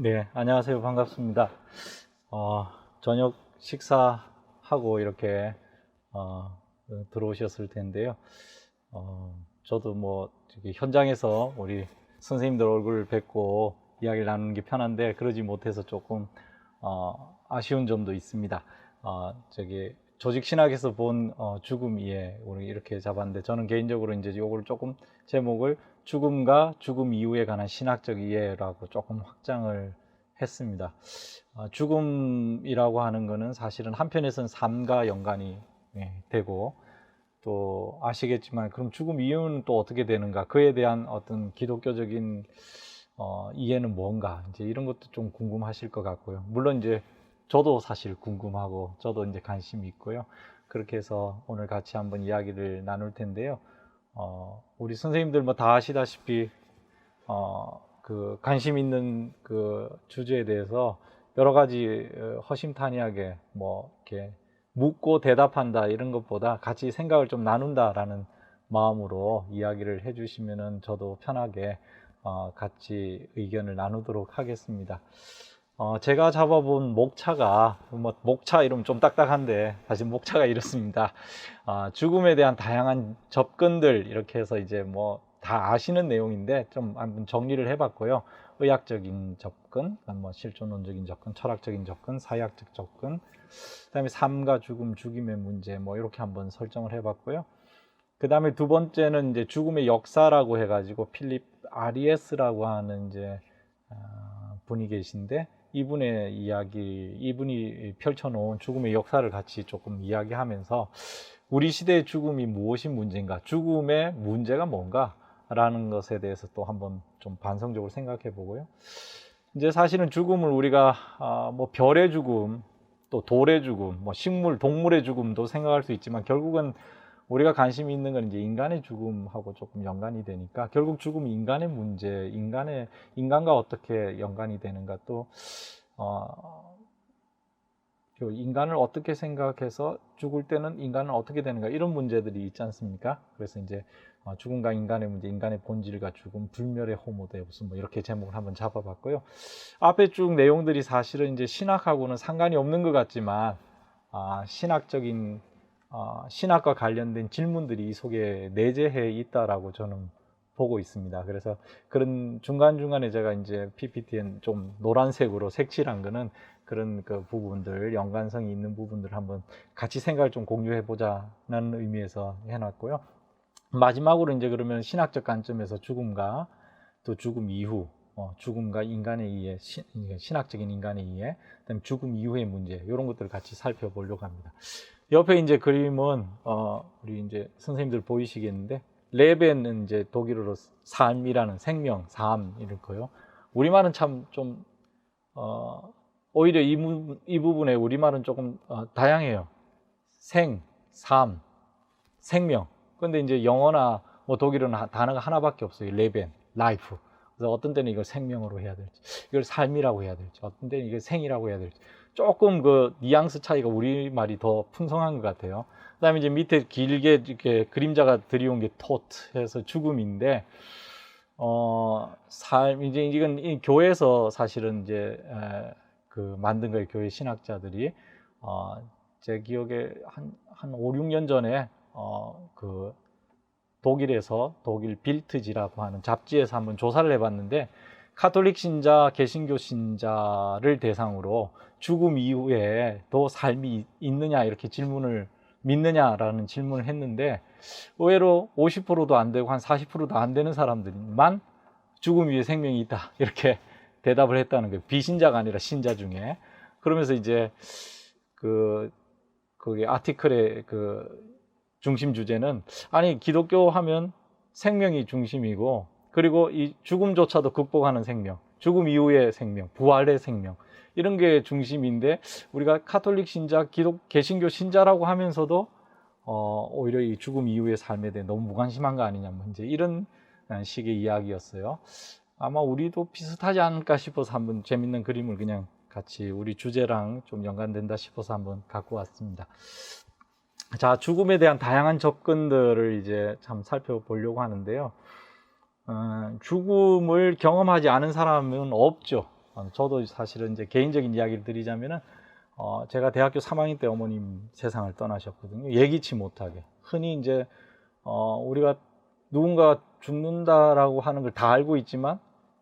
네, 안녕하세요. 반갑습니다. 저녁 식사하고 이렇게 들어오셨을 텐데요. 저도 뭐 저기 현장에서 우리 선생님들 얼굴을 뵙고 이야기를 나누는 게 편한데 그러지 못해서 조금 아쉬운 점도 있습니다. 저기 조직 신학에서 본 죽음 이해 우리 이렇게 잡았는데 저는 개인적으로 이제 요걸 조금 제목을 죽음과 죽음 이후에 관한 신학적 이해라고 조금 확장을 했습니다. 죽음이라고 하는 거는 사실은 한편에서는 삶과 연관이 되고 또 아시겠지만 그럼 죽음 이후는 또 어떻게 되는가 그에 대한 어떤 기독교적인 이해는 뭔가 이제 이런 것도 좀 궁금하실 것 같고요. 물론 이제 저도 사실 궁금하고 저도 이제 관심이 있고요. 그렇게 해서 오늘 같이 한번 이야기를 나눌 텐데요. 우리 선생님들 뭐 다 아시다시피 그 관심 있는 그 주제에 대해서 여러 가지 허심탄회하게 뭐 이렇게 묻고 대답한다 이런 것보다 같이 생각을 좀 나눈다라는 마음으로 이야기를 해주시면은 저도 편하게 같이 의견을 나누도록 하겠습니다. 제가 잡아본 목차가 뭐 목차 이러면 좀 딱딱한데 사실 목차가 이렇습니다. 죽음에 대한 다양한 접근들 이렇게 해서 이제 뭐 다 아시는 내용인데 좀 한번 정리를 해봤고요. 의학적인 접근, 뭐 실존론적인 접근, 철학적인 접근, 사회학적 접근, 그다음에 삶과 죽음, 죽임의 문제 뭐 이렇게 한번 설정을 해봤고요. 그 다음에 두 번째는 이제 죽음의 역사라고 해가지고 필립 아리에스라고 하는 이제 분이 계신데 이분의 이야기, 이분이 펼쳐놓은 죽음의 역사를 같이 조금 이야기하면서 우리 시대의 죽음이 무엇이 문제인가, 죽음의 문제가 뭔가 라는 것에 대해서 또 한번 좀 반성적으로 생각해 보고요. 이제 사실은 죽음을 우리가 뭐 별의 죽음, 또 돌의 죽음, 뭐 식물, 동물의 죽음도 생각할 수 있지만 결국은 우리가 관심이 있는 건 이제 인간의 죽음하고 조금 연관이 되니까 결국 죽음이 인간의 문제, 인간과 어떻게 연관이 되는가 또 인간을 어떻게 생각해서 죽을 때는 인간은 어떻게 되는가 이런 문제들이 있지 않습니까? 그래서 이제 죽음과 인간의 문제, 인간의 본질과 죽음, 불멸의 호모데우스 뭐 이렇게 제목을 한번 잡아봤고요. 앞에 쭉 내용들이 사실은 이제 신학하고는 상관이 없는 것 같지만 신학적인 신학과 관련된 질문들이 이 속에 내재해 있다라고 저는 보고 있습니다. 그래서 그런 중간중간에 제가 이제 PPT엔 좀 노란색으로 색칠한 거는 그런 그 부분들, 연관성이 있는 부분들 한번 같이 생각을 좀 공유해 보자는 의미에서 해놨고요. 마지막으로 이제 그러면 신학적 관점에서 죽음과 또 죽음 이후, 죽음과 인간의 이해, 신학적인 인간의 이해, 그다음에 죽음 이후의 문제 이런 것들을 같이 살펴보려고 합니다. 옆에 이제 그림은 우리 이제 선생님들 보이시겠는데 레벤은 이제 독일어로 삶이라는 생명, 삶 이렇고요. 우리말은 참 좀 오히려 이 부분에 우리말은 조금 다양해요. 생, 삶, 생명. 근데 이제 영어나 뭐 독일어는 단어가 하나밖에 없어요. 레벤, 라이프. 그래서 어떤 때는 이걸 생명으로 해야 될지, 이걸 삶이라고 해야 될지, 어떤 때는 이걸 생이라고 해야 될지. 조금 그 뉘앙스 차이가 우리말이 더 풍성한 것 같아요. 그다음에 이제 밑에 길게 이렇게 그림자가 들이온 게 토트 해서 죽음인데 삶 이제 이건 이 교회에서 사실은 이제 그 만든 거예요. 교회 신학자들이 제 기억에 한 5, 6년 전에 그 독일에서 독일 빌트지라고 하는 잡지에서 한번 조사를 해봤는데 카톨릭 신자, 개신교 신자를 대상으로 죽음 이후에 더 삶이 있느냐 이렇게 질문을 믿느냐라는 질문을 했는데 의외로 50%도 안 되고 한 40%도 안 되는 사람들만 죽음 이후에 생명이 있다 이렇게 대답을 했다는 거예요. 비신자가 아니라 신자 중에. 그러면서 이제 그게 아티클의 그 중심 주제는 아니 기독교 하면 생명이 중심이고 그리고 이 죽음조차도 극복하는 생명, 죽음 이후의 생명, 부활의 생명 이런 게 중심인데 우리가 카톨릭 신자, 개신교 신자라고 하면서도 오히려 이 죽음 이후의 삶에 대해 너무 무관심한 거 아니냐 뭐 이제 이런 식의 이야기였어요. 아마 우리도 비슷하지 않을까 싶어서 한번 재밌는 그림을 그냥 같이 우리 주제랑 좀 연관된다 싶어서 한번 갖고 왔습니다. 자, 죽음에 대한 다양한 접근들을 이제 참 살펴보려고 하는데요. 죽음을 경험하지 않은 사람은 없죠. 저도 사실은 이제 개인적인 이야기를 드리자면은 제가 대학교 3학년 때 어머님 세상을 떠나셨거든요. 예기치 못하게. 흔히 이제 우리가 누군가 죽는다라고 하는 걸 다 알고 있지만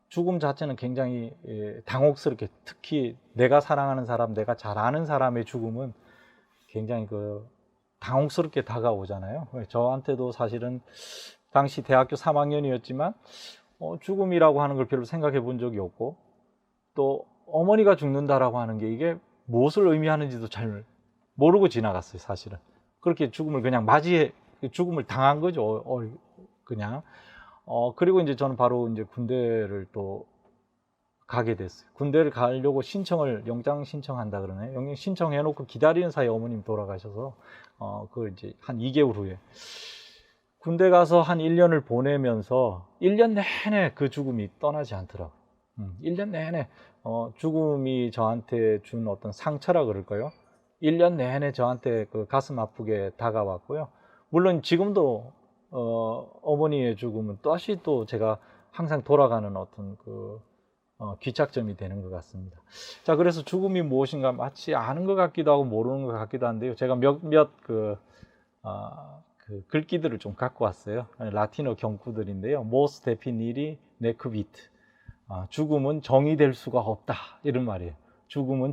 죽음 자체는 굉장히 당혹스럽게, 특히 내가 사랑하는 사람, 내가 잘 아는 사람의 죽음은 굉장히 당혹스럽게 다가오잖아요. 저한테도 사실은 당시 대학교 3학년이었지만 죽음이라고 하는 걸 별로 생각해 본 적이 없고, 또 어머니가 죽는다라고 하는 게 이게 무엇을 의미하는지도 잘 모르고 지나갔어요, 사실은. 그렇게 죽음을 그냥 죽음을 당한 거죠, 그냥. 그리고 이제 저는 바로 이제 군대를 또 가게 됐어요. 군대를 가려고 영장 신청한다 그러네. 영장 신청해놓고 기다리는 사이에 어머님 돌아가셔서, 그 이제 한 2개월 후에. 군대 가서 한 1년을 보내면서 1년 내내 그 죽음이 떠나지 않더라고요. 1년 내내, 죽음이 저한테 준 어떤 상처라 그럴까요? 1년 내내 저한테 그 가슴 아프게 다가왔고요. 물론 지금도, 어머니의 죽음은 다시 또 제가 항상 돌아가는 어떤 귀착점이 되는 것 같습니다. 자, 그래서 죽음이 무엇인가 마치 아는 것 같기도 하고 모르는 것 같기도 한데요. 제가 몇몇 글귀들을 좀 갖고 왔어요. 라틴어 경구들인데요. Mos definiri nec vit. 죽음은 정의될 수가 없다, 이런 말이에요. 죽음은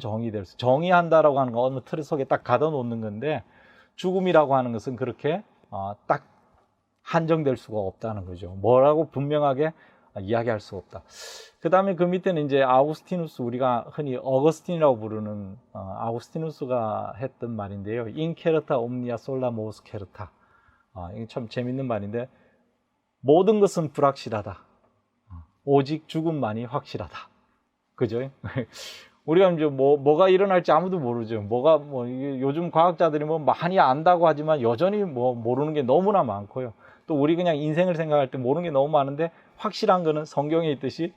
정의한다라고 하는 건 어느 틀 속에 딱 가둬놓는 건데, 죽음이라고 하는 것은 그렇게 딱 한정될 수가 없다는 거죠. 뭐라고 분명하게 이야기할 수 없다. 그 다음에 그 밑에는 이제 아우구스티누스, 우리가 흔히 어거스틴이라고 부르는 아우구스티누스가 했던 말인데요. In certa omnia sola mos certa. 이게 참 재밌는 말인데, 모든 것은 불확실하다, 오직 죽음만이 확실하다. 그죠? 우리가 이제 뭐가 일어날지 아무도 모르죠. 요즘 과학자들이 많이 안다고 하지만 여전히 모르는 게 너무나 많고요. 또 우리 그냥 인생을 생각할 때 모르는 게 너무 많은데, 확실한 거는 성경에 있듯이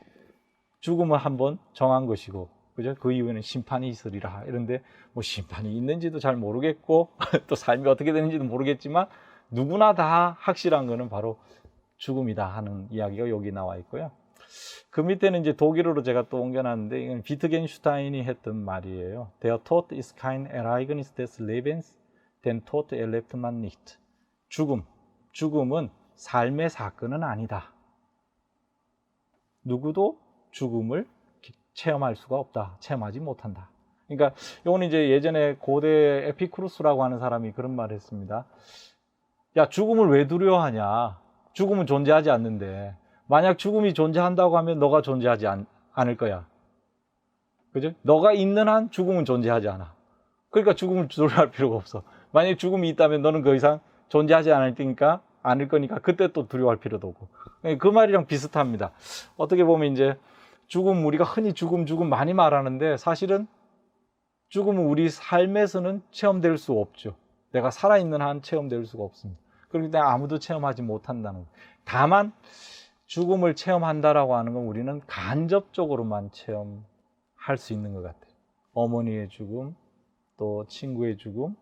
죽음은 한번 정한 것이고, 그죠? 그 이후에는 심판이 있으리라. 이런데 심판이 있는지도 잘 모르겠고 또 삶이 어떻게 되는지도 모르겠지만, 누구나 다 확실한 거는 바로 죽음이다 하는 이야기가 여기 나와 있고요. 그 밑에는 이제 독일어로 제가 또 옮겨놨는데, 이건 비트겐슈타인이 했던 말이에요. Der Tod ist kein Ereignis des Lebens, den Tod erlebt man nicht. 죽음은 삶의 사건은 아니다. 누구도 죽음을 체험할 수가 없다. 체험하지 못한다. 그러니까 이거는 이제 예전에 고대 에피쿠루스라고 하는 사람이 그런 말을 했습니다. 야, 죽음을 왜 두려워하냐? 죽음은 존재하지 않는데, 만약 죽음이 존재한다고 하면 너가 존재하지 않을 거야. 그죠? 너가 있는 한 죽음은 존재하지 않아. 그러니까 죽음을 두려워할 필요가 없어. 만약 죽음이 있다면 너는 더 이상 존재하지 않을 거니까 그때 또 두려워할 필요도 없고. 그 말이랑 비슷합니다. 어떻게 보면 이제 우리가 흔히 죽음 많이 말하는데, 사실은 죽음은 우리 삶에서는 체험될 수 없죠. 내가 살아있는 한 체험될 수가 없습니다. 그렇기 때문에 아무도 체험하지 못한다는 거예요. 다만 죽음을 체험한다라고 하는 건 우리는 간접적으로만 체험할 수 있는 것 같아요. 어머니의 죽음, 또 친구의 죽음,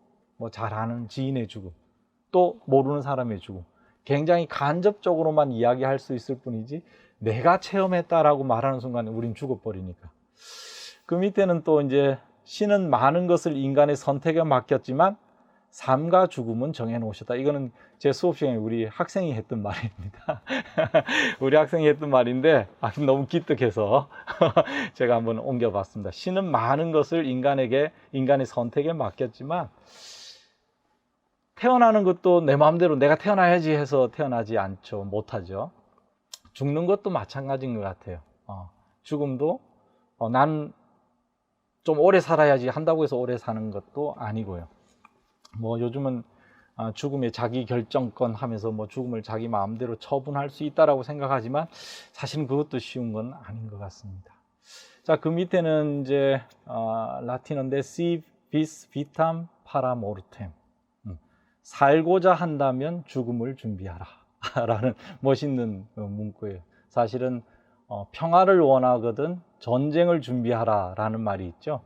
잘 아는 지인의 죽음, 또 모르는 사람의 죽음. 굉장히 간접적으로만 이야기할 수 있을 뿐이지, 내가 체험했다라고 말하는 순간 우린 죽어버리니까. 그 밑에는 또 이제 신은 많은 것을 인간의 선택에 맡겼지만 삶과 죽음은 정해놓으셨다. 이거는 제 수업 시간에 우리 학생이 했던 말입니다. 우리 학생이 했던 말인데 너무 기특해서 제가 한번 옮겨봤습니다. 신은 많은 것을 인간의 선택에 맡겼지만, 태어나는 것도 내 마음대로 내가 태어나야지 해서 태어나지 않죠. 못하죠. 죽는 것도 마찬가지인 것 같아요. 죽음도 난 좀 오래 살아야지 한다고 해서 오래 사는 것도 아니고요. 요즘은 죽음의 자기 결정권 하면서 죽음을 자기 마음대로 처분할 수 있다라고 생각하지만, 사실은 그것도 쉬운 건 아닌 것 같습니다. 자, 그 밑에는 이제 라틴어인데 si vis vitam para mortem. 살고자 한다면 죽음을 준비하라 라는 멋있는 문구예요. 사실은 평화를 원하거든 전쟁을 준비하라 라는 말이 있죠.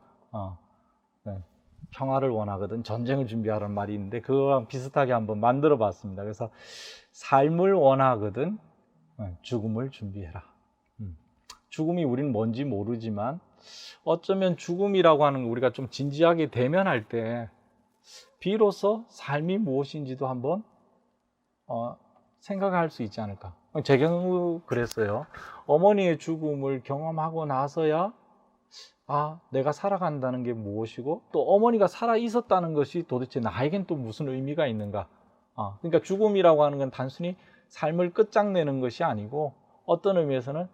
평화를 원하거든 전쟁을 준비하라는 말이 있는데, 그거랑 비슷하게 한번 만들어 봤습니다. 그래서 삶을 원하거든 죽음을 준비해라. 죽음이 우리는 뭔지 모르지만 어쩌면 죽음이라고 하는 거 우리가 좀 진지하게 대면할 때 비로소 삶이 무엇인지도 한번 생각할 수 있지 않을까. 제 경우 그랬어요. 어머니의 죽음을 경험하고 나서야 내가 살아간다는 게 무엇이고 또 어머니가 살아 있었다는 것이 도대체 나에겐 또 무슨 의미가 있는가. 그러니까 죽음이라고 하는 건 단순히 삶을 끝장내는 것이 아니고 어떤 의미에서는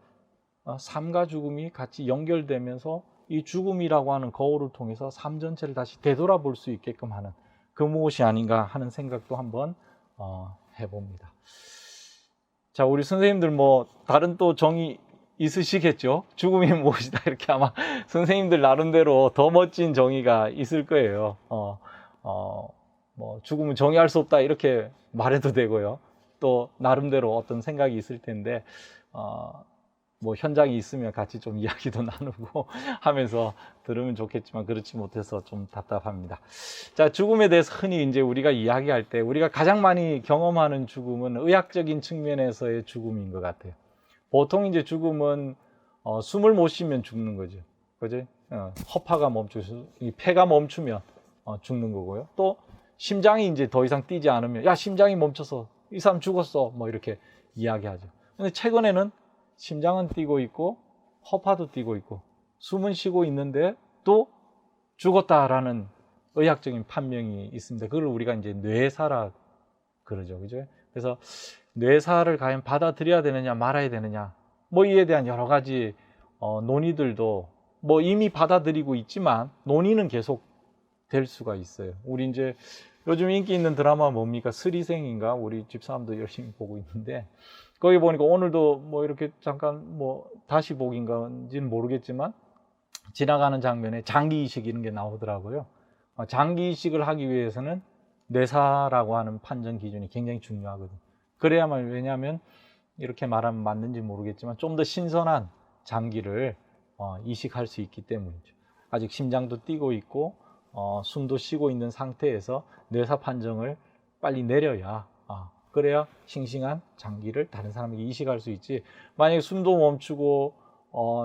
삶과 죽음이 같이 연결되면서 이 죽음이라고 하는 거울을 통해서 삶 전체를 다시 되돌아볼 수 있게끔 하는 그 무엇이 아닌가 하는 생각도 한번 해봅니다. 자, 우리 선생님들 뭐 다른 또 정의 있으시겠죠? 죽음이 무엇이다 이렇게 아마 선생님들 나름대로 더 멋진 정의가 있을 거예요. 뭐 죽음은 정의할 수 없다 이렇게 말해도 되고요. 또 나름대로 어떤 생각이 있을 텐데 뭐 현장에 있으면 같이 좀 이야기도 나누고 하면서 들으면 좋겠지만 그렇지 못해서 좀 답답합니다. 자, 죽음에 대해서 흔히 이제 우리가 이야기할 때 우리가 가장 많이 경험하는 죽음은 의학적인 측면에서의 죽음인 것 같아요. 보통 이제 죽음은 숨을 못 쉬면 죽는 거죠. 그죠? 허파가 멈추서 폐가 멈추면 죽는 거고요. 또 심장이 이제 더 이상 뛰지 않으면 야, 심장이 멈춰서 이 사람 죽었어 뭐 이렇게 이야기하죠. 근데 최근에는 심장은 뛰고 있고 허파도 뛰고 있고 숨은 쉬고 있는데 또 죽었다라는 의학적인 판명이 있습니다. 그걸 우리가 이제 뇌사라 그러죠. 그죠? 그래서 뇌사를 과연 받아들여야 되느냐 말아야 되느냐 뭐 이에 대한 여러 가지 논의들도 뭐 이미 받아들이고 있지만 논의는 계속 될 수가 있어요. 우리 이제 요즘 인기 있는 드라마 뭡니까? 스리생인가? 우리 집사람도 열심히 보고 있는데 거기 보니까 오늘도 뭐 이렇게 잠깐 뭐 다시 보기인가는 모르겠지만 지나가는 장면에 장기 이식 이런 게 나오더라고요. 장기 이식을 하기 위해서는 뇌사라고 하는 판정 기준이 굉장히 중요하거든요. 그래야만, 왜냐하면 이렇게 말하면 맞는지 모르겠지만 좀 더 신선한 장기를 이식할 수 있기 때문이죠. 아직 심장도 뛰고 있고 숨도 쉬고 있는 상태에서 뇌사 판정을 빨리 내려야 그래야 싱싱한 장기를 다른 사람에게 이식할 수 있지. 만약에 숨도 멈추고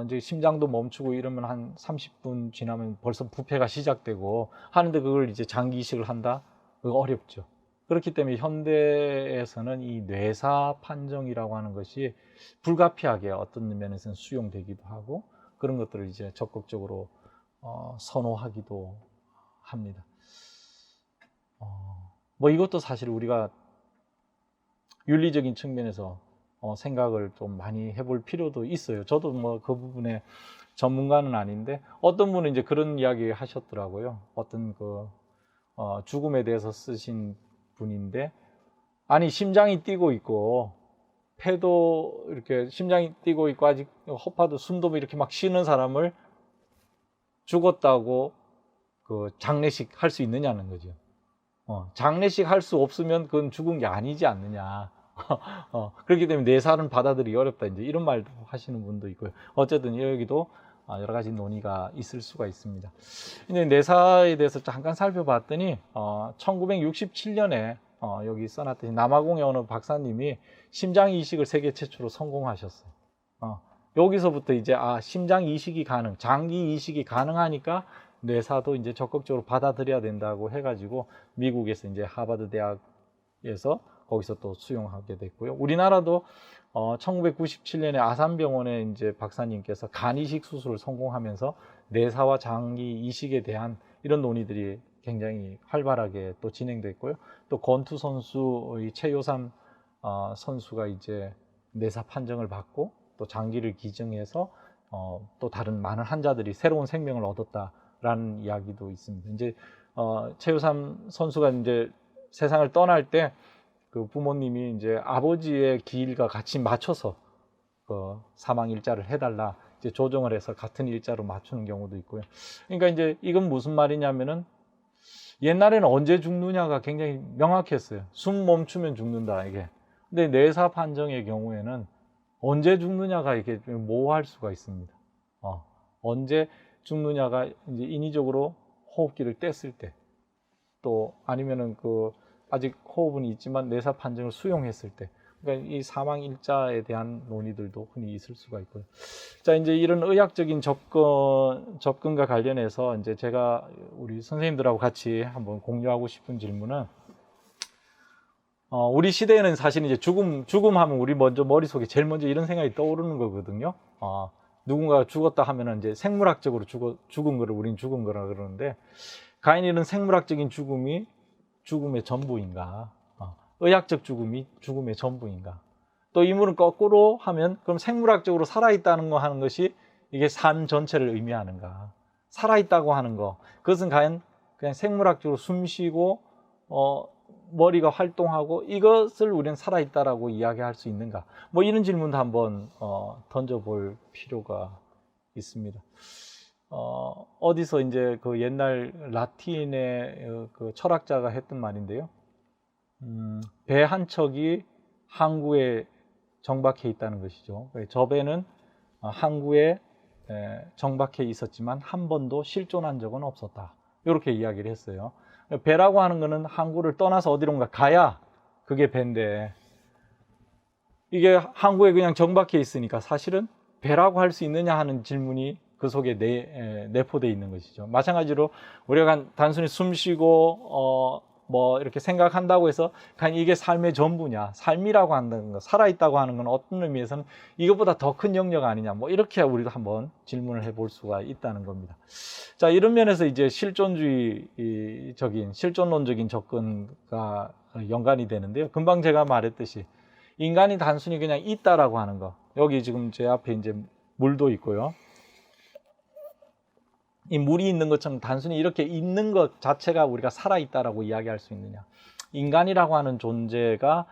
이제 심장도 멈추고 이러면 한 30분 지나면 벌써 부패가 시작되고 하는데 그걸 이제 장기 이식을 한다? 그거 어렵죠. 그렇기 때문에 현대에서는 이 뇌사 판정이라고 하는 것이 불가피하게 어떤 면에서는 수용되기도 하고 그런 것들을 이제 적극적으로 선호하기도 합니다. 뭐 이것도 사실 우리가 윤리적인 측면에서 생각을 좀 많이 해볼 필요도 있어요. 저도 뭐 그 부분에 전문가는 아닌데 어떤 분은 이제 그런 이야기 하셨더라고요. 어떤 죽음에 대해서 쓰신 분인데 아니 심장이 뛰고 있고 폐도 이렇게 심장이 뛰고 있고 아직 허파도 숨도 이렇게 막 쉬는 사람을 죽었다고 장례식 할 수 있느냐는 거죠. 장례식 할 수 없으면 그건 죽은 게 아니지 않느냐. 그렇기 때문에 뇌사는 받아들이기 어렵다. 이제 이런 말도 하시는 분도 있고요. 어쨌든 여기도 여러 가지 논의가 있을 수가 있습니다. 이제 뇌사에 대해서 잠깐 살펴봤더니 1967년에 여기 써놨더니 남아공의 어느 박사님이 심장 이식을 세계 최초로 성공하셨어요. 여기서부터 이제 심장 이식이 가능, 장기 이식이 가능하니까 뇌사도 이제 적극적으로 받아들여야 된다고 해가지고 미국에서 이제 하버드 대학에서 거기서 또 수용하게 됐고요. 우리나라도 1997년에 아산병원에 이제 박사님께서 간 이식 수술을 성공하면서 뇌사와 장기 이식에 대한 이런 논의들이 굉장히 활발하게 또 진행됐고요. 또 권투 선수의 최효삼 선수가 이제 뇌사 판정을 받고 또 장기를 기증해서 또 다른 많은 환자들이 새로운 생명을 얻었다라는 이야기도 있습니다. 이제 최효삼 선수가 이제 세상을 떠날 때 그 부모님이 이제 아버지의 기일과 같이 맞춰서 사망 일자를 해달라 이제 조정을 해서 같은 일자로 맞추는 경우도 있고요. 그러니까 이제 이건 무슨 말이냐면은 옛날에는 언제 죽느냐가 굉장히 명확했어요. 숨 멈추면 죽는다 이게. 근데 뇌사 판정의 경우에는 언제 죽느냐가 이게 모호할 수가 있습니다. 언제 죽느냐가 이제 인위적으로 호흡기를 뗐을 때, 또 아니면은 아직 호흡은 있지만 뇌사 판정을 수용했을 때, 그러니까 이 사망 일자에 대한 논의들도 흔히 있을 수가 있고요. 자, 이제 이런 의학적인 접근과 관련해서 이제 제가 우리 선생님들하고 같이 한번 공유하고 싶은 질문은, 우리 시대에는 사실 이제 죽음 하면 우리 먼저 머릿속에 제일 먼저 이런 생각이 떠오르는 거거든요. 누군가가 죽었다 하면은 이제 생물학적으로 죽은 거를 우린 죽은 거라 그러는데, 과연 이런 생물학적인 죽음이 죽음의 전부인가? 의학적 죽음이 죽음의 전부인가? 또 이 문을 거꾸로 하면 그럼 생물학적으로 살아있다는 거 하는 것이 이게 삶 전체를 의미하는가? 살아있다고 하는 거, 그것은 과연 그냥 생물학적으로 숨 쉬고 머리가 활동하고 이것을 우리는 살아있다라고 이야기할 수 있는가? 뭐 이런 질문도 한번 던져볼 필요가 있습니다. 어디서 이제 그 옛날 라틴의 그 철학자가 했던 말인데요. 배 한 척이 항구에 정박해 있다는 것이죠. 저 배는 항구에 정박해 있었지만 한 번도 실존한 적은 없었다. 이렇게 이야기를 했어요. 배라고 하는 것은 항구를 떠나서 어디론가 가야 그게 배인데, 이게 항구에 그냥 정박해 있으니까 사실은 배라고 할 수 있느냐 하는 질문이 그 속에 내포되어 있는 것이죠. 마찬가지로 우리가 단순히 숨 쉬고 뭐 이렇게 생각한다고 해서 그냥 이게 삶의 전부냐, 삶이라고 한다는 거, 살아있다고 하는 건 어떤 의미에서는 이것보다 더 큰 영역 아니냐, 뭐 이렇게 우리도 한번 질문을 해볼 수가 있다는 겁니다. 자, 이런 면에서 이제 실존론적인 접근과 연관이 되는데요. 금방 제가 말했듯이 인간이 단순히 그냥 있다라고 하는 거, 여기 지금 제 앞에 이제 물도 있고요. 이 물이 있는 것처럼 단순히 이렇게 있는 것 자체가 우리가 살아있다라고 이야기할 수 있느냐. 인간이라고 하는 존재가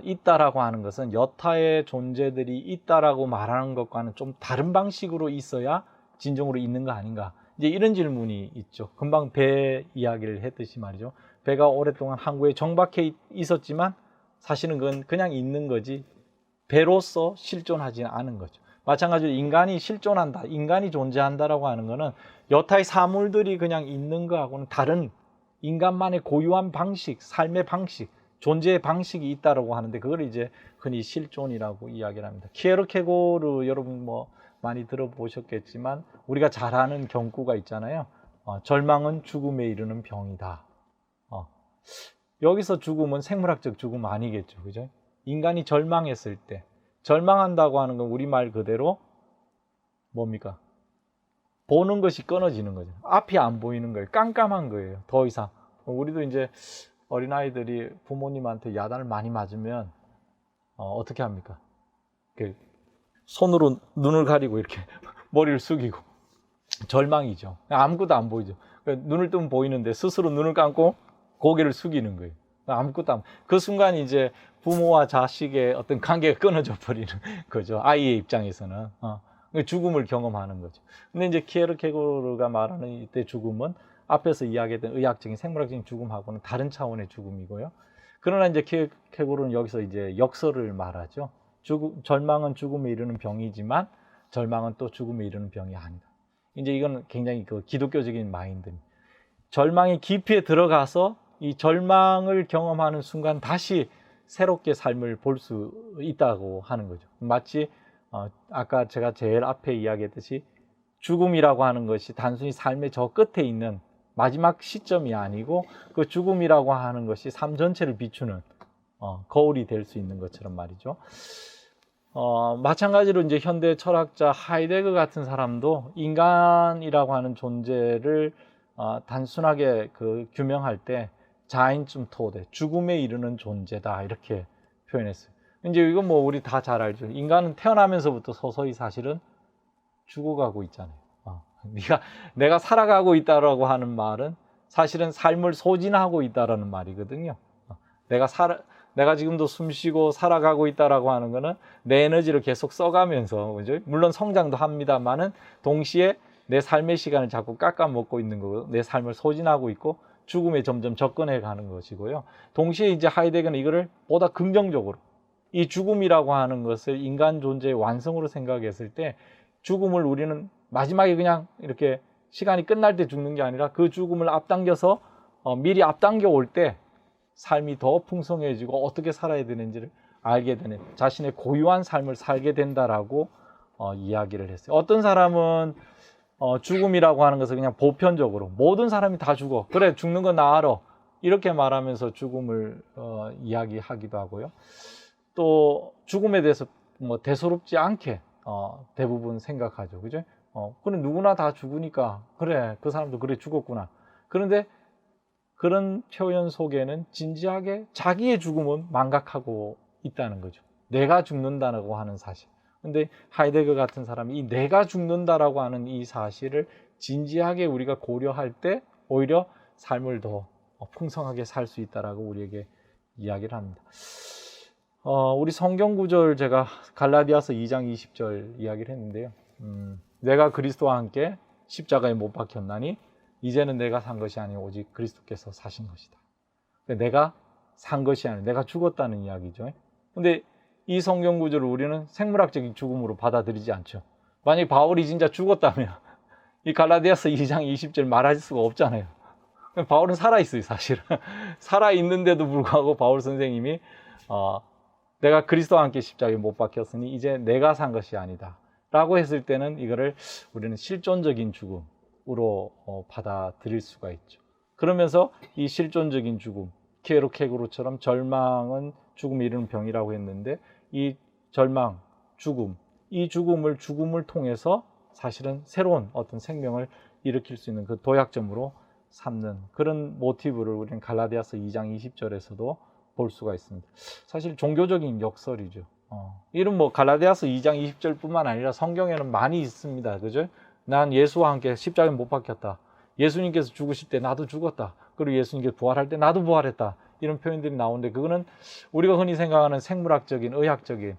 있다라고 하는 것은 여타의 존재들이 있다라고 말하는 것과는 좀 다른 방식으로 있어야 진정으로 있는 거 아닌가. 이제 이런 질문이 있죠. 금방 배 이야기를 했듯이 말이죠. 배가 오랫동안 항구에 정박해 있었지만 사실은 그건 그냥 있는 거지 배로서 실존하지 않은 거죠. 마찬가지로 인간이 실존한다, 인간이 존재한다라고 하는 것은 여타의 사물들이 그냥 있는 거하고는 다른 인간만의 고유한 방식, 삶의 방식, 존재의 방식이 있다라고 하는데, 그걸 이제 흔히 실존이라고 이야기를 합니다. 키에르케고르 여러분 뭐 많이 들어보셨겠지만 우리가 잘 아는 경구가 있잖아요. 절망은 죽음에 이르는 병이다. 여기서 죽음은 생물학적 죽음 아니겠죠, 그죠? 인간이 절망했을 때, 절망한다고 하는 건 우리말 그대로 뭡니까? 보는 것이 끊어지는 거죠. 앞이 안 보이는 거예요. 깜깜한 거예요. 더 이상. 우리도 이제 어린아이들이 부모님한테 야단을 많이 맞으면 어떻게 합니까? 손으로 눈을 가리고 이렇게 머리를 숙이고 절망이죠. 아무것도 안 보이죠. 눈을 뜨면 보이는데 스스로 눈을 감고 고개를 숙이는 거예요. 아무것도 안. 그 순간 이제 부모와 자식의 어떤 관계가 끊어져 버리는 거죠. 아이의 입장에서는 죽음을 경험하는 거죠. 근데 이제 키에르케고르가 말하는 이때 죽음은 앞에서 이야기했던 의학적인 생물학적인 죽음하고는 다른 차원의 죽음이고요. 그러나 이제 키에르케고르는 여기서 이제 역설을 말하죠. 절망은 죽음에 이르는 병이지만 절망은 또 죽음에 이르는 병이 아니다. 이제 이건 굉장히 그 기독교적인 마인드입니다. 절망의 깊이에 들어가서 이 절망을 경험하는 순간 다시 새롭게 삶을 볼 수 있다고 하는 거죠. 마치 아까 제가 제일 앞에 이야기했듯이 죽음이라고 하는 것이 단순히 삶의 저 끝에 있는 마지막 시점이 아니고 그 죽음이라고 하는 것이 삶 전체를 비추는 거울이 될 수 있는 것처럼 말이죠. 마찬가지로 이제 현대 철학자 하이데거 같은 사람도 인간이라고 하는 존재를 단순하게 규명할 때 자인쯤 토데, 죽음에 이르는 존재다, 이렇게 표현했어요. 이제 이건 뭐 우리 다 잘 알죠. 인간은 태어나면서부터 서서히 사실은 죽어가고 있잖아요. 내가 살아가고 있다라고 하는 말은 사실은 삶을 소진하고 있다라는 말이거든요. 내가 지금도 숨쉬고 살아가고 있다라고 하는 거는 내 에너지를 계속 써가면서, 그죠? 물론 성장도 합니다만은 동시에 내 삶의 시간을 자꾸 깎아먹고 있는 거고, 내 삶을 소진하고 있고 죽음에 점점 접근해 가는 것이고요. 동시에 이제 하이데거는 이거를 보다 긍정적으로, 이 죽음이라고 하는 것을 인간 존재의 완성으로 생각했을 때 죽음을 우리는 마지막에 그냥 이렇게 시간이 끝날 때 죽는 게 아니라 그 죽음을 앞당겨서 미리 앞당겨 올 때 삶이 더 풍성해지고 어떻게 살아야 되는지를 알게 되는, 자신의 고유한 삶을 살게 된다라고 이야기를 했어요. 어떤 사람은 죽음이라고 하는 것을 그냥 보편적으로 모든 사람이 다 죽어, 그래 죽는 건 나 알아, 이렇게 말하면서 죽음을 이야기하기도 하고요. 또 죽음에 대해서 뭐 대수롭지 않게 대부분 생각하죠. 그죠? 그래 누구나 다 죽으니까 그래 그 사람도 그래 죽었구나. 그런데 그런 표현 속에는 진지하게 자기의 죽음은 망각하고 있다는 거죠. 내가 죽는다라고 하는 사실. 근데 하이데거 같은 사람이 이 내가 죽는다라고 하는 이 사실을 진지하게 우리가 고려할 때 오히려 삶을 더 풍성하게 살 수 있다라고 우리에게 이야기를 합니다. 우리 성경 구절 제가 갈라디아서 2장 20절 이야기를 했는데요. 내가 그리스도와 함께 십자가에 못 박혔나니 이제는 내가 산 것이 아니고 오직 그리스도께서 사신 것이다. 내가 산 것이 아니라 내가 죽었다는 이야기죠. 근데 이 성경 구절을 우리는 생물학적인 죽음으로 받아들이지 않죠. 만약에 바울이 진짜 죽었다면 이 갈라디아서 2장 20절 말할 수가 없잖아요. 바울은 살아있어요, 사실은. 살아있는데도 불구하고 바울 선생님이 내가 그리스도와 함께 십자가에 못 박혔으니 이제 내가 산 것이 아니다 라고 했을 때는 이거를 우리는 실존적인 죽음으로 받아들일 수가 있죠. 그러면서 이 실존적인 죽음, 키에로케고로처럼 절망은 죽음이 이르는 병이라고 했는데 이 절망, 죽음, 이 죽음을 통해서 사실은 새로운 어떤 생명을 일으킬 수 있는 그 도약점으로 삼는 그런 모티브를 우리는 갈라디아서 2장 20절에서도 볼 수가 있습니다. 사실 종교적인 역설이죠. 이런 뭐 갈라디아서 2장 20절뿐만 아니라 성경에는 많이 있습니다. 그죠? 난 예수와 함께 십자가에 못 박혔다. 예수님께서 죽으실 때 나도 죽었다. 그리고 예수님께서 부활할 때 나도 부활했다. 이런 표현들이 나오는데 그거는 우리가 흔히 생각하는 생물학적인, 의학적인,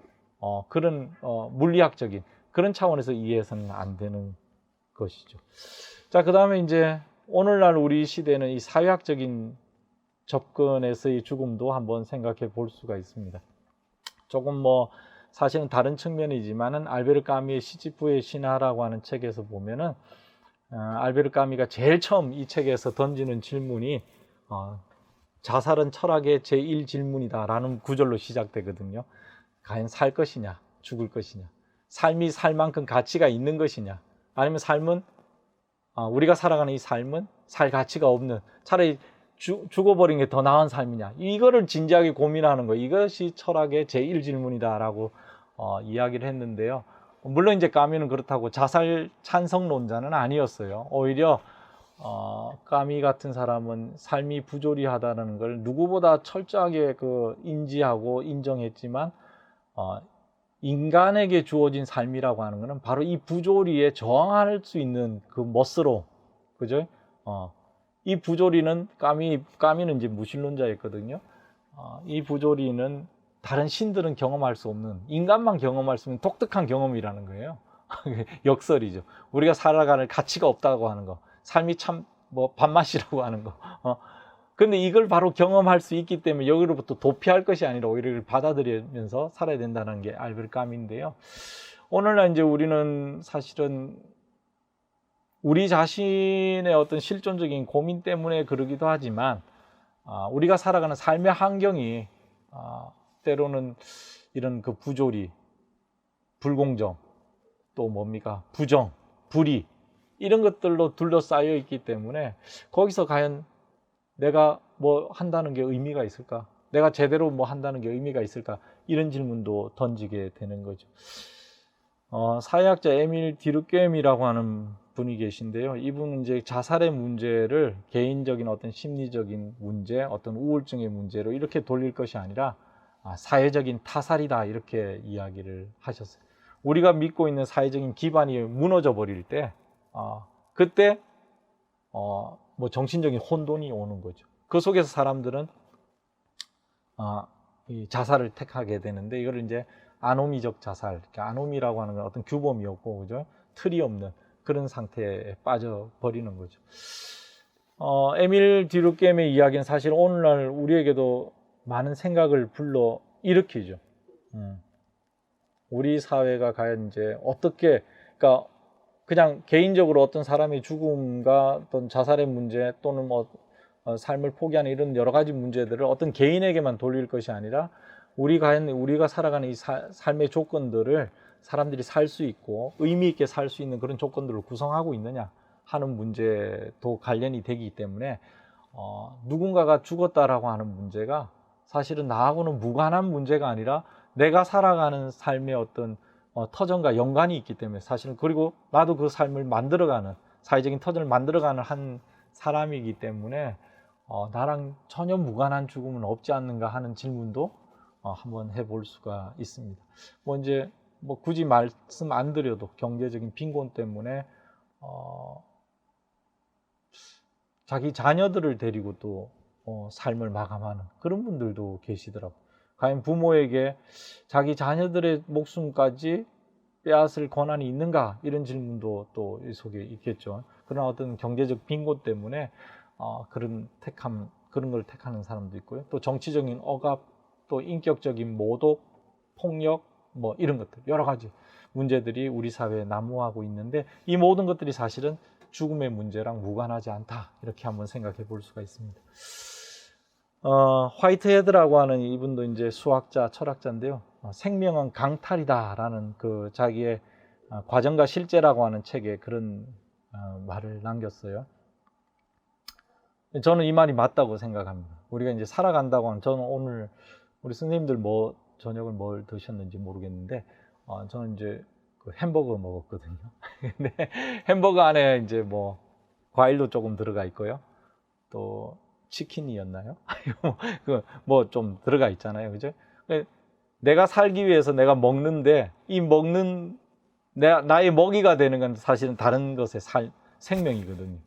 그런 물리학적인 그런 차원에서 이해해서는 안 되는 것이죠. 자, 그 다음에 이제 오늘날 우리 시대는 이 사회학적인 접근에서의 죽음도 한번 생각해 볼 수가 있습니다. 조금 뭐 사실은 다른 측면이지만은 알베르 까미의 시지프의 신화라고 하는 책에서 보면은 알베르 까미가 제일 처음 이 책에서 던지는 질문이 자살은 철학의 제1질문이다 라는 구절로 시작되거든요. 과연 살 것이냐 죽을 것이냐, 삶이 살 만큼 가치가 있는 것이냐, 아니면 삶은 우리가 살아가는 이 삶은 살 가치가 없는, 차라리 죽어버린 게 더 나은 삶이냐, 이거를 진지하게 고민하는 거, 이것이 철학의 제1질문이다 라고 이야기를 했는데요. 물론 이제 까미는 그렇다고 자살 찬성론자는 아니었어요. 오히려 까미 같은 사람은 삶이 부조리하다는 걸 누구보다 철저하게 인지하고 인정했지만 인간에게 주어진 삶이라고 하는 것은 바로 이 부조리에 저항할 수 있는 그 멋스러움, 그죠? 이 부조리는 까미는 이제 무신론자였거든요. 이 부조리는 다른 신들은 경험할 수 없는, 인간만 경험할 수 있는 독특한 경험이라는 거예요. 역설이죠. 우리가 살아가는 가치가 없다고 하는 거, 삶이 참 뭐 밥맛이라고 하는 거. 근데 이걸 바로 경험할 수 있기 때문에 여기로부터 도피할 것이 아니라 오히려 이걸 받아들이면서 살아야 된다는 게 알베르 까미인데요. 오늘날 이제 우리는 사실은 우리 자신의 어떤 실존적인 고민 때문에 그러기도 하지만 우리가 살아가는 삶의 환경이 때로는 이런 그 부조리, 불공정, 또 뭡니까? 부정, 불의, 이런 것들로 둘러싸여 있기 때문에 거기서 과연 내가 뭐 한다는 게 의미가 있을까? 내가 제대로 뭐 한다는 게 의미가 있을까? 이런 질문도 던지게 되는 거죠. 사회학자 에밀 디르괐이라고 하는 분이 계신데요. 이분은 이제 자살의 문제를 개인적인 어떤 심리적인 문제, 어떤 우울증의 문제로 이렇게 돌릴 것이 아니라 사회적인 타살이다, 이렇게 이야기를 하셨어요. 우리가 믿고 있는 사회적인 기반이 무너져 버릴 때 그때 뭐 정신적인 혼돈이 오는 거죠. 그 속에서 사람들은 이 자살을 택하게 되는데 이걸 이제 아노미적 자살, 아노미라고 하는 건 어떤 규범이 없고, 그죠? 틀이 없는 그런 상태에 빠져버리는 거죠. 에밀 디르괐의 이야기는 사실 오늘날 우리에게도 많은 생각을 불러 일으키죠. 우리 사회가 과연 이제 어떻게, 그러니까 그냥 개인적으로 어떤 사람의 죽음과 어떤 자살의 문제 또는 뭐 삶을 포기하는 이런 여러 가지 문제들을 어떤 개인에게만 돌릴 것이 아니라 우리가 살아가는 이 삶의 조건들을 사람들이 살 수 있고 의미 있게 살 수 있는 그런 조건들을 구성하고 있느냐 하는 문제도 관련이 되기 때문에 누군가가 죽었다라고 하는 문제가 사실은 나하고는 무관한 문제가 아니라 내가 살아가는 삶의 어떤 터전과 연관이 있기 때문에 사실은, 그리고 나도 그 삶을 만들어가는, 사회적인 터전을 만들어가는 한 사람이기 때문에 나랑 전혀 무관한 죽음은 없지 않는가 하는 질문도 한번 해볼 수가 있습니다. 이제 굳이 말씀 안 드려도 경제적인 빈곤 때문에 자기 자녀들을 데리고 또 삶을 마감하는 그런 분들도 계시더라고요. 과연 부모에게 자기 자녀들의 목숨까지 빼앗을 권한이 있는가, 이런 질문도 또 이 속에 있겠죠. 그러나 어떤 경제적 빈곤 때문에 그런 걸 택하는 사람도 있고요. 또 정치적인 억압, 또 인격적인 모독, 폭력, 이런 것들, 여러 가지 문제들이 우리 사회에 난무하고 있는데, 이 모든 것들이 사실은 죽음의 문제랑 무관하지 않다, 이렇게 한번 생각해 볼 수가 있습니다. 화이트헤드라고 하는 이분도 이제 수학자, 철학자인데요. 생명은 강탈이다라는 그 자기의 과정과 실제라고 하는 책에 그런 말을 남겼어요. 저는 이 말이 맞다고 생각합니다. 우리가 이제 살아간다고 하면, 저는 오늘 우리 선생님들 저녁을 뭘 드셨는지 모르겠는데, 저는 이제 그 햄버거 먹었거든요. 근데 햄버거 안에 이제 과일도 조금 들어가 있고요. 또 치킨이었나요? 좀 들어가 있잖아요. 그죠? 내가 살기 위해서 내가 먹는데, 이 먹는 나의 먹이가 되는 건 사실은 다른 것의 생명이거든요.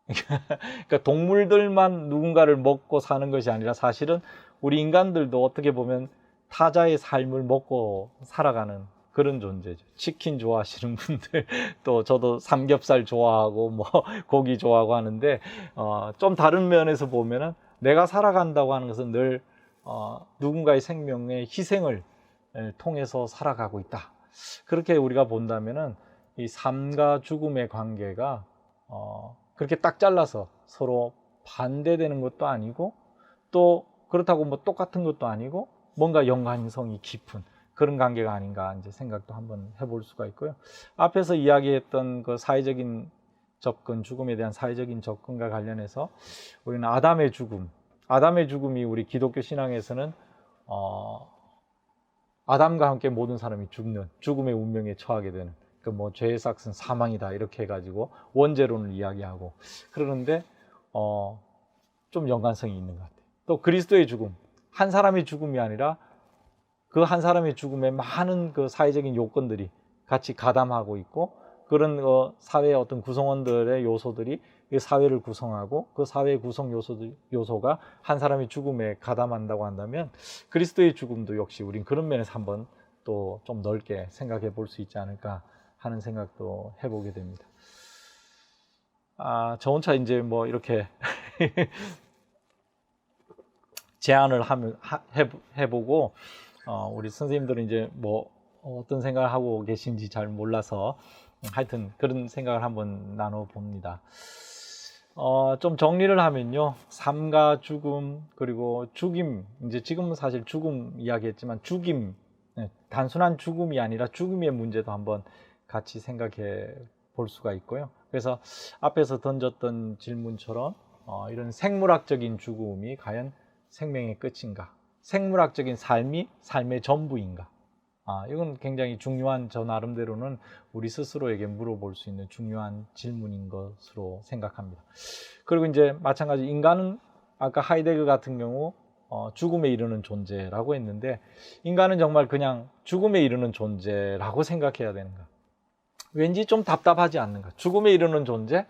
그러니까 동물들만 누군가를 먹고 사는 것이 아니라 사실은 우리 인간들도 어떻게 보면 타자의 삶을 먹고 살아가는 그런 존재죠. 치킨 좋아하시는 분들, 또 저도 삼겹살 좋아하고 고기 좋아하고 하는데, 좀 다른 면에서 보면은 내가 살아간다고 하는 것은 늘 누군가의 생명의 희생을 통해서 살아가고 있다. 그렇게 우리가 본다면은 이 삶과 죽음의 관계가 그렇게 딱 잘라서 서로 반대되는 것도 아니고, 또 그렇다고 똑같은 것도 아니고, 뭔가 연관성이 깊은 그런 관계가 아닌가 이제 생각도 한번 해볼 수가 있고요. 앞에서 이야기했던 그 사회적인 접근, 죽음에 대한 사회적인 접근과 관련해서 우리는 아담의 죽음이 우리 기독교 신앙에서는 아담과 함께 모든 사람이 죽음의 운명에 처하게 되는, 죄의 삭은 사망이다, 이렇게 해가지고 원죄론을 이야기하고 그러는데 좀 연관성이 있는 것 같아요. 또 그리스도의 죽음, 한 사람의 죽음이 아니라 그 한 사람의 죽음에 많은 그 사회적인 요건들이 같이 가담하고 있고, 그런 사회의 어떤 구성원들의 요소들이 이 사회를 구성하고, 그 사회의 구성 요소가 한 사람의 죽음에 가담한다고 한다면, 그리스도의 죽음도 역시 우린 그런 면에서 한번 또 좀 넓게 생각해 볼 수 있지 않을까 하는 생각도 해보게 됩니다. 저 혼자 이제 이렇게 제안을 해보고, 우리 선생님들은 이제 어떤 생각을 하고 계신지 잘 몰라서 하여튼 그런 생각을 한번 나눠봅니다. 좀 정리를 하면요, 삶과 죽음, 그리고 죽임, 이제 지금은 사실 죽음 이야기했지만 죽임, 단순한 죽음이 아니라 죽음의 문제도 한번 같이 생각해 볼 수가 있고요. 그래서 앞에서 던졌던 질문처럼 이런 생물학적인 죽음이 과연 생명의 끝인가? 생물학적인 삶이 삶의 전부인가? 이건 굉장히 중요한, 저 나름대로는 우리 스스로에게 물어볼 수 있는 중요한 질문인 것으로 생각합니다. 그리고 이제 마찬가지 인간은 아까 하이데거 같은 경우 죽음에 이르는 존재라고 했는데, 인간은 정말 그냥 죽음에 이르는 존재라고 생각해야 되는가? 왠지 좀 답답하지 않는가? 죽음에 이르는 존재?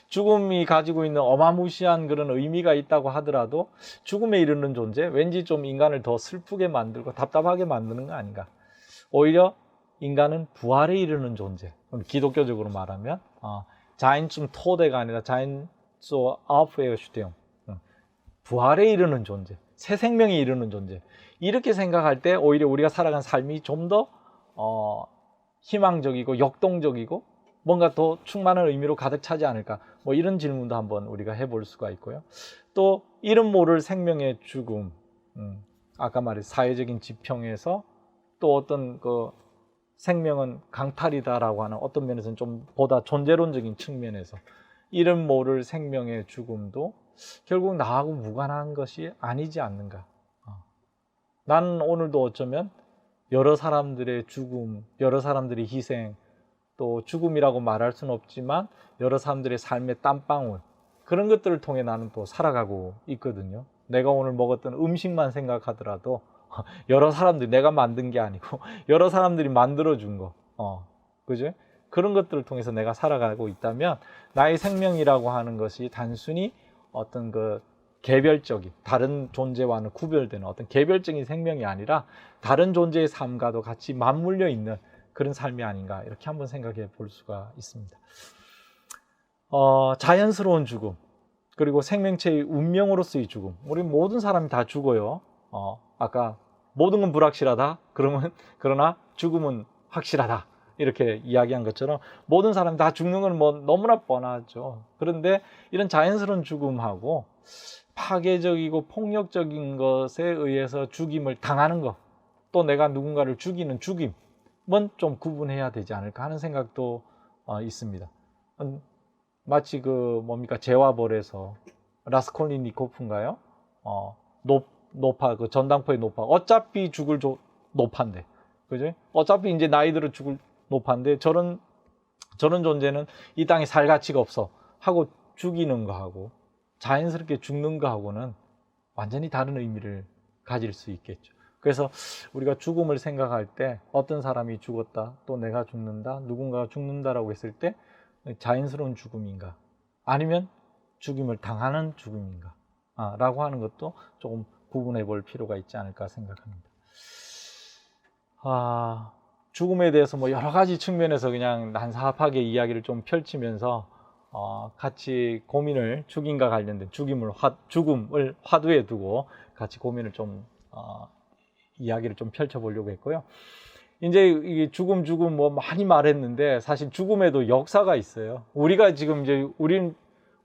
죽음이 가지고 있는 어마무시한 그런 의미가 있다고 하더라도 죽음에 이르는 존재? 왠지 좀 인간을 더 슬프게 만들고 답답하게 만드는 거 아닌가? 오히려 인간은 부활에 이르는 존재. 기독교적으로 말하면 자인 zum Tode가 아니라 자인 zur Auferstehung, 부활에 이르는 존재, 새 생명에 이르는 존재. 이렇게 생각할 때 오히려 우리가 살아간 삶이 좀 더 희망적이고 역동적이고 뭔가 더 충만한 의미로 가득 차지 않을까, 이런 질문도 한번 우리가 해볼 수가 있고요. 또 이름 모를 생명의 죽음, 아까 말한 사회적인 지평에서 또 어떤 그 생명은 강탈이다라고 하는 어떤 면에서는 좀 보다 존재론적인 측면에서 이름 모를 생명의 죽음도 결국 나하고 무관한 것이 아니지 않는가. 나는 오늘도 어쩌면 여러 사람들의 죽음, 여러 사람들의 희생, 또 죽음이라고 말할 수는 없지만 여러 사람들의 삶의 땀방울, 그런 것들을 통해 나는 또 살아가고 있거든요. 내가 오늘 먹었던 음식만 생각하더라도 여러 사람들이, 내가 만든 게 아니고 여러 사람들이 만들어준 거, 그죠? 그런 것들을 통해서 내가 살아가고 있다면 나의 생명이라고 하는 것이 단순히 어떤 그 개별적인, 다른 존재와는 구별되는 어떤 개별적인 생명이 아니라 다른 존재의 삶과도 같이 맞물려 있는 그런 삶이 아닌가, 이렇게 한번 생각해 볼 수가 있습니다. 자연스러운 죽음, 그리고 생명체의 운명으로서의 죽음. 우리 모든 사람이 다 죽어요. 아까 모든 건 불확실하다, 그러나 죽음은 확실하다, 이렇게 이야기한 것처럼 모든 사람이 다 죽는 건 뭐 너무나 뻔하죠. 그런데 이런 자연스러운 죽음하고 파괴적이고 폭력적인 것에 의해서 죽임을 당하는 것, 또 내가 누군가를 죽이는 죽임은 좀 구분해야 되지 않을까 하는 생각도 있습니다. 마치 제와벌에서 라스콜니코프인가요? 노파, 그 전당포의 노파, 어차피 죽을 노파인데, 그죠? 어차피 이제 나이 들어 죽을 노파인데 저런 존재는 이 땅에 살 가치가 없어 하고 죽이는 거하고 자연스럽게 죽는 거하고는 완전히 다른 의미를 가질 수 있겠죠. 그래서 우리가 죽음을 생각할 때 어떤 사람이 죽었다, 또 내가 죽는다, 누군가가 죽는다라고 했을 때 자연스러운 죽음인가, 아니면 죽임을 당하는 죽음인가 라고 하는 것도 조금 구분해 볼 필요가 있지 않을까 생각합니다. 죽음에 대해서 뭐 여러 가지 측면에서 그냥 난사합하게 이야기를 좀 펼치면서 같이 고민을, 죽임과 관련된 죽음을 화두에 두고 같이 고민을 좀 이야기를 좀 펼쳐보려고 했고요. 이제 이게 죽음 뭐 많이 말했는데 사실 죽음에도 역사가 있어요. 우리가 지금 이제 우린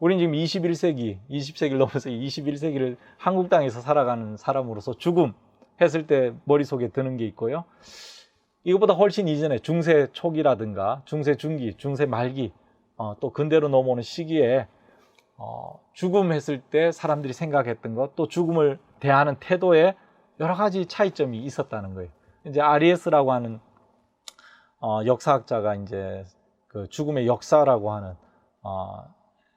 지금 20세기를 넘어서 21세기를 한국 땅에서 살아가는 사람으로서 죽음 했을 때 머릿속에 드는 게 있고요. 이것보다 훨씬 이전에 중세 초기라든가 중세 중기, 중세 말기, 또 근대로 넘어오는 시기에 죽음 했을 때 사람들이 생각했던 것, 또 죽음을 대하는 태도에 여러 가지 차이점이 있었다는 거예요. 이제 아리에스라고 하는 역사학자가 이제 그 죽음의 역사라고 하는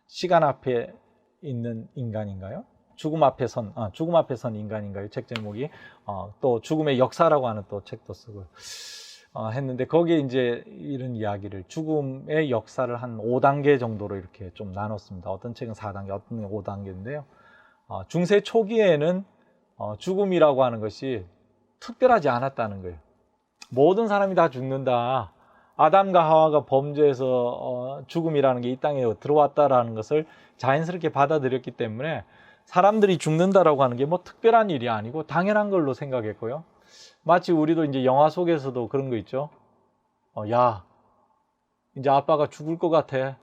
시간 앞에 있는 인간인가요? 죽음 앞에 선 인간인가요? 책 제목이 또 죽음의 역사라고 하는 또 책도 쓰고 했는데 거기에 이제 이런 이야기를, 죽음의 역사를 한 5단계 정도로 이렇게 좀 나눴습니다. 어떤 책은 4단계, 어떤 건 5단계인데요. 중세 초기에는 죽음이라고 하는 것이 특별하지 않았다는 거예요. 모든 사람이 다 죽는다, 아담과 하와가 범죄해서 죽음이라는 게 이 땅에 들어왔다라는 것을 자연스럽게 받아들였기 때문에 사람들이 죽는다라고 하는 게 뭐 특별한 일이 아니고 당연한 걸로 생각했고요. 마치 우리도 이제 영화 속에서도 그런 거 있죠. 야, 이제 아빠가 죽을 것 같아.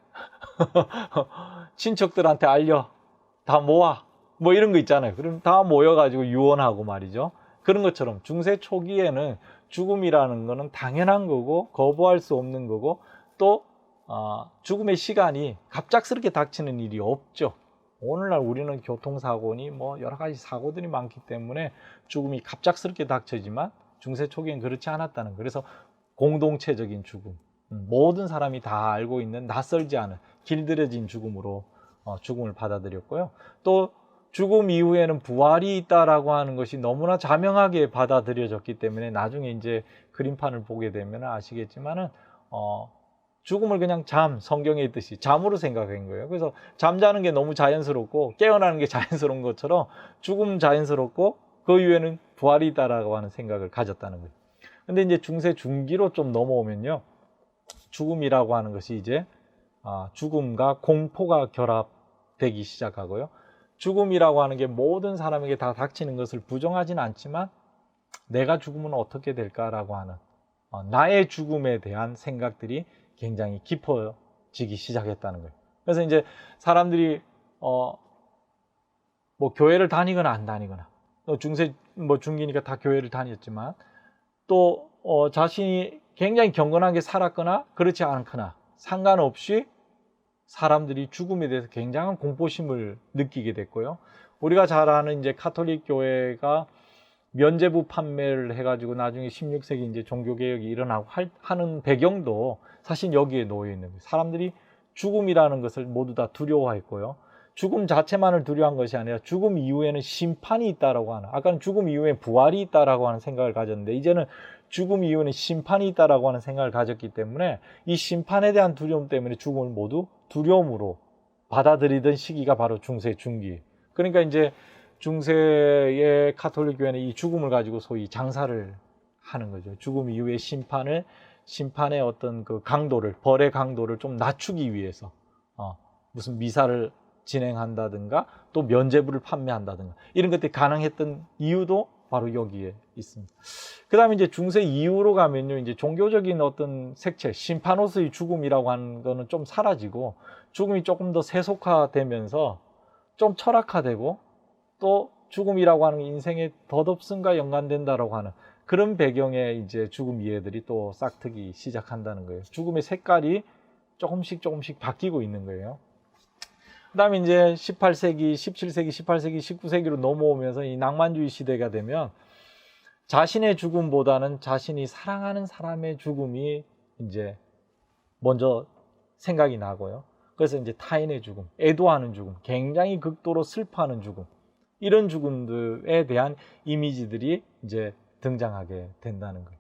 친척들한테 알려. 다 모아. 뭐 이런 거 있잖아요. 그럼 다 모여가지고 유언하고 말이죠. 그런 것처럼 중세 초기에는 죽음이라는 거는 당연한 거고 거부할 수 없는 거고, 또 죽음의 시간이 갑작스럽게 닥치는 일이 없죠. 오늘날 우리는 교통사고니 뭐 여러 가지 사고들이 많기 때문에 죽음이 갑작스럽게 닥쳐지만 중세 초기엔 그렇지 않았다는 거예요. 그래서 공동체적인 죽음, 모든 사람이 다 알고 있는 낯설지 않은 길들여진 죽음으로 죽음을 받아들였고요. 또 죽음 이후에는 부활이 있다라고 하는 것이 너무나 자명하게 받아들여졌기 때문에 나중에 이제 그림판을 보게 되면 아시겠지만은 죽음을 그냥 성경에 있듯이 잠으로 생각한 거예요. 그래서 잠자는 게 너무 자연스럽고 깨어나는 게 자연스러운 것처럼 죽음 자연스럽고 그 이후에는 부활이 있다라고 하는 생각을 가졌다는 거예요. 근데 이제 중세 중기로 좀 넘어오면요, 죽음이라고 하는 것이 이제 죽음과 공포가 결합되기 시작하고요. 죽음이라고 하는 게 모든 사람에게 다 닥치는 것을 부정하진 않지만 내가 죽으면 어떻게 될까라고 하는 나의 죽음에 대한 생각들이 굉장히 깊어지기 시작했다는 거예요. 그래서 이제 사람들이 뭐 교회를 다니거나 안 다니거나, 중세 뭐 중기니까 다 교회를 다녔지만 또 자신이 굉장히 경건하게 살았거나 그렇지 않거나 상관없이 사람들이 죽음에 대해서 굉장한 공포심을 느끼게 됐고요. 우리가 잘 아는 이제 가톨릭 교회가 면죄부 판매를 해가지고 나중에 16세기 이제 종교개혁이 일어나고 하는 배경도 사실 여기에 놓여 있는 거예요. 사람들이 죽음이라는 것을 모두 다 두려워했고요. 죽음 자체만을 두려워한 것이 아니라 죽음 이후에는 심판이 있다라고 하는, 아까는 죽음 이후에 부활이 있다라고 하는 생각을 가졌는데 이제는 죽음 이후에는 심판이 있다라고 하는 생각을 가졌기 때문에 이 심판에 대한 두려움 때문에 죽음을 모두 두려움으로 받아들이던 시기가 바로 중세 중기. 그러니까 이제 중세의 가톨릭 교회는 이 죽음을 가지고 소위 장사를 하는 거죠. 죽음 이후의 심판의 어떤 그 강도를, 벌의 강도를 좀 낮추기 위해서 무슨 미사를 진행한다든가 또 면죄부를 판매한다든가 이런 것들이 가능했던 이유도 바로 여기에 있습니다. 그 다음에 이제 중세 이후로 가면요, 이제 종교적인 어떤 색채, 심파노스의 죽음이라고 하는 거는 좀 사라지고 죽음이 조금 더 세속화되면서 좀 철학화되고 또 죽음이라고 하는 게 인생의 덧없음과 연관된다라고 하는 그런 배경에 이제 죽음 이해들이 또 싹트기 시작한다는 거예요. 죽음의 색깔이 조금씩 바뀌고 있는 거예요. 그 다음에 이제 18세기, 17세기, 18세기, 19세기로 넘어오면서 이 낭만주의 시대가 되면 자신의 죽음보다는 자신이 사랑하는 사람의 죽음이 이제 먼저 생각이 나고요. 그래서 이제 타인의 죽음, 애도하는 죽음, 굉장히 극도로 슬퍼하는 죽음, 이런 죽음들에 대한 이미지들이 이제 등장하게 된다는 거예요.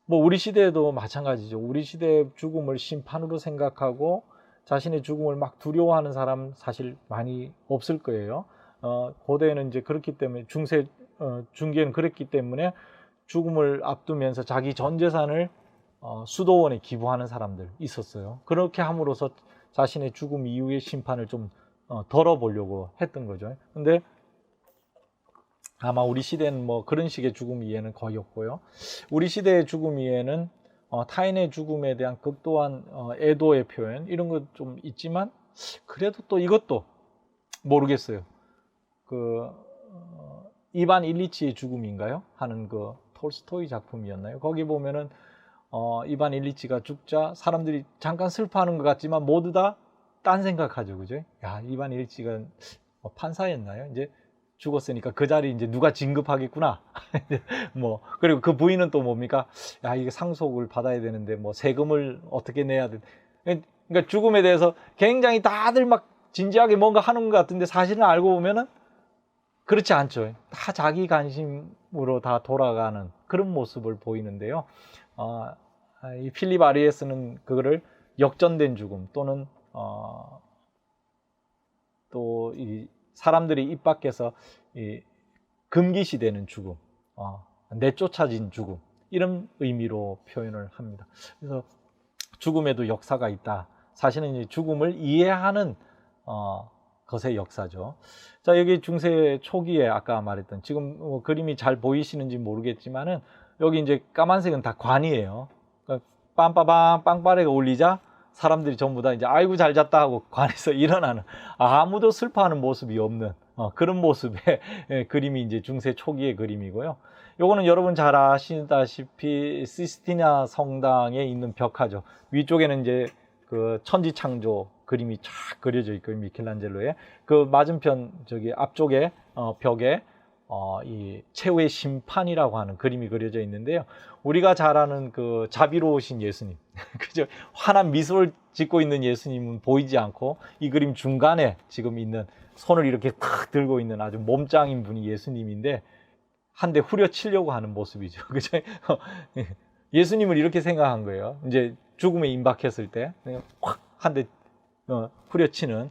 뭐 우리 시대에도 마찬가지죠. 우리 시대의 죽음을 심판으로 생각하고 자신의 죽음을 막 두려워하는 사람 사실 많이 없을 거예요. 고대에는 이제 그렇기 때문에 중기에는 그랬기 때문에 죽음을 앞두면서 자기 전 재산을 수도원에 기부하는 사람들 있었어요. 그렇게 함으로써 자신의 죽음 이후의 심판을 좀 덜어보려고 했던 거죠. 근데 아마 우리 시대는 뭐 그런 식의 죽음 이해는 거의 없고요. 우리 시대의 죽음 이해는 타인의 죽음에 대한 극도한 애도의 표현 이런 것 좀 있지만 그래도 또 이것도 모르겠어요. 그 이반 일리치의 죽음인가요? 하는 그 톨스토이 작품이었나요? 거기 보면은 이반 일리치가 죽자 사람들이 잠깐 슬퍼하는 것 같지만 모두 다 딴 생각하죠, 그죠? 야, 이반 일리치가 판사였나요? 이제 죽었으니까 그 자리 이제 누가 진급하겠구나. 뭐 그리고 그 부인은 또 뭡니까? 야, 이게 상속을 받아야 되는데 뭐 세금을 어떻게 내야 돼? 그러니까 죽음에 대해서 굉장히 다들 막 진지하게 뭔가 하는 것 같은데 사실은 알고 보면은 그렇지 않죠. 다 자기 관심으로 다 돌아가는 그런 모습을 보이는데요. 이 필립 아리에스는 그거를 역전된 죽음 또는 또 이 사람들이 입 밖에서 금기시되는 죽음, 내쫓아진 죽음 이런 의미로 표현을 합니다. 그래서 죽음에도 역사가 있다. 사실은 이 죽음을 이해하는 것의 역사죠. 자, 여기 중세 초기에 아까 말했던 지금 그림이 잘 보이시는지 모르겠지만은 여기 이제 까만색은 다 관이에요. 그러니까 빰빠방 빵빠레가 울리자 사람들이 전부 다 이제 아이고 잘 잤다 하고 관에서 일어나는 아무도 슬퍼하는 모습이 없는 그런 모습의 그림이 이제 중세 초기의 그림이고요. 요거는 여러분 잘 아시다시피 시스티나 성당에 있는 벽화죠. 위쪽에는 이제 그 천지창조 그림이 쫙 그려져 있고요. 미켈란젤로의 그 맞은편 저기 앞쪽에 벽에 이 최후의 심판이라고 하는 그림이 그려져 있는데요. 우리가 잘 아는 그 자비로우신 예수님, 그죠? 환한 미소를 짓고 있는 예수님은 보이지 않고 이 그림 중간에 지금 있는 손을 이렇게 탁 들고 있는 아주 몸짱인 분이 예수님인데 한 대 후려치려고 하는 모습이죠. 그죠? 예수님을 이렇게 생각한 거예요. 이제 죽음에 임박했을 때 확 한 대 후려치는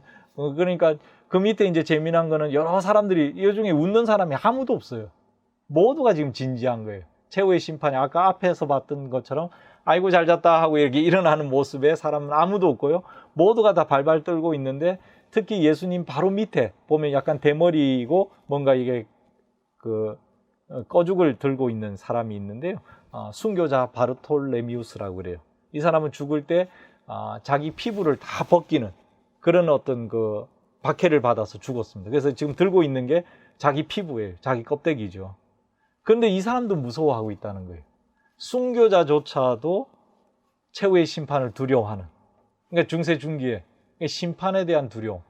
그러니까 그 밑에 이제 재미난 거는 여러 사람들이 이 중에 웃는 사람이 아무도 없어요. 모두가 지금 진지한 거예요. 최후의 심판이 아까 앞에서 봤던 것처럼 아이고 잘 잤다 하고 이렇게 일어나는 모습에 사람은 아무도 없고요. 모두가 다 발발 떨고 있는데 특히 예수님 바로 밑에 보면 약간 대머리이고 뭔가 이게 그 꺼죽을 들고 있는 사람이 있는데요. 순교자 바르톨레미우스라고 그래요. 이 사람은 죽을 때 자기 피부를 다 벗기는 그런 어떤 그 박해를 받아서 죽었습니다. 그래서 지금 들고 있는 게 자기 피부예요. 자기 껍데기죠. 그런데 이 사람도 무서워하고 있다는 거예요. 순교자조차도 최후의 심판을 두려워하는. 그러니까 중세 중기에 심판에 대한 두려움.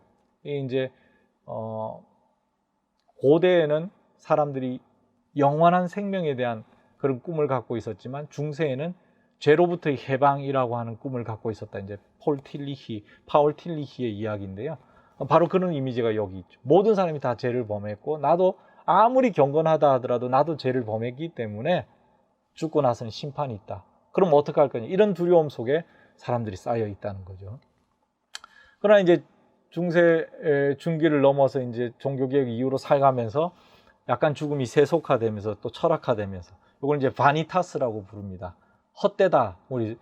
이게 이제 고대에는 사람들이 영원한 생명에 대한 그런 꿈을 갖고 있었지만 중세에는 죄로부터의 해방이라고 하는 꿈을 갖고 있었다. 이제 파울 틸리히의 이야기인데요. 바로 그런 이미지가 여기 있죠. 모든 사람이 다 죄를 범했고 나도 아무리 경건하다 하더라도 나도 죄를 범했기 때문에 죽고 나서는 심판이 있다. 그럼 어떻게 할 거냐? 이런 두려움 속에 사람들이 쌓여 있다는 거죠. 그러나 이제 중세 중기를 넘어서 이제 종교개혁 이후로 살가면서 약간 죽음이 세속화되면서 또 철학화되면서 이걸 이제 바니타스라고 부릅니다. 헛되다. 우리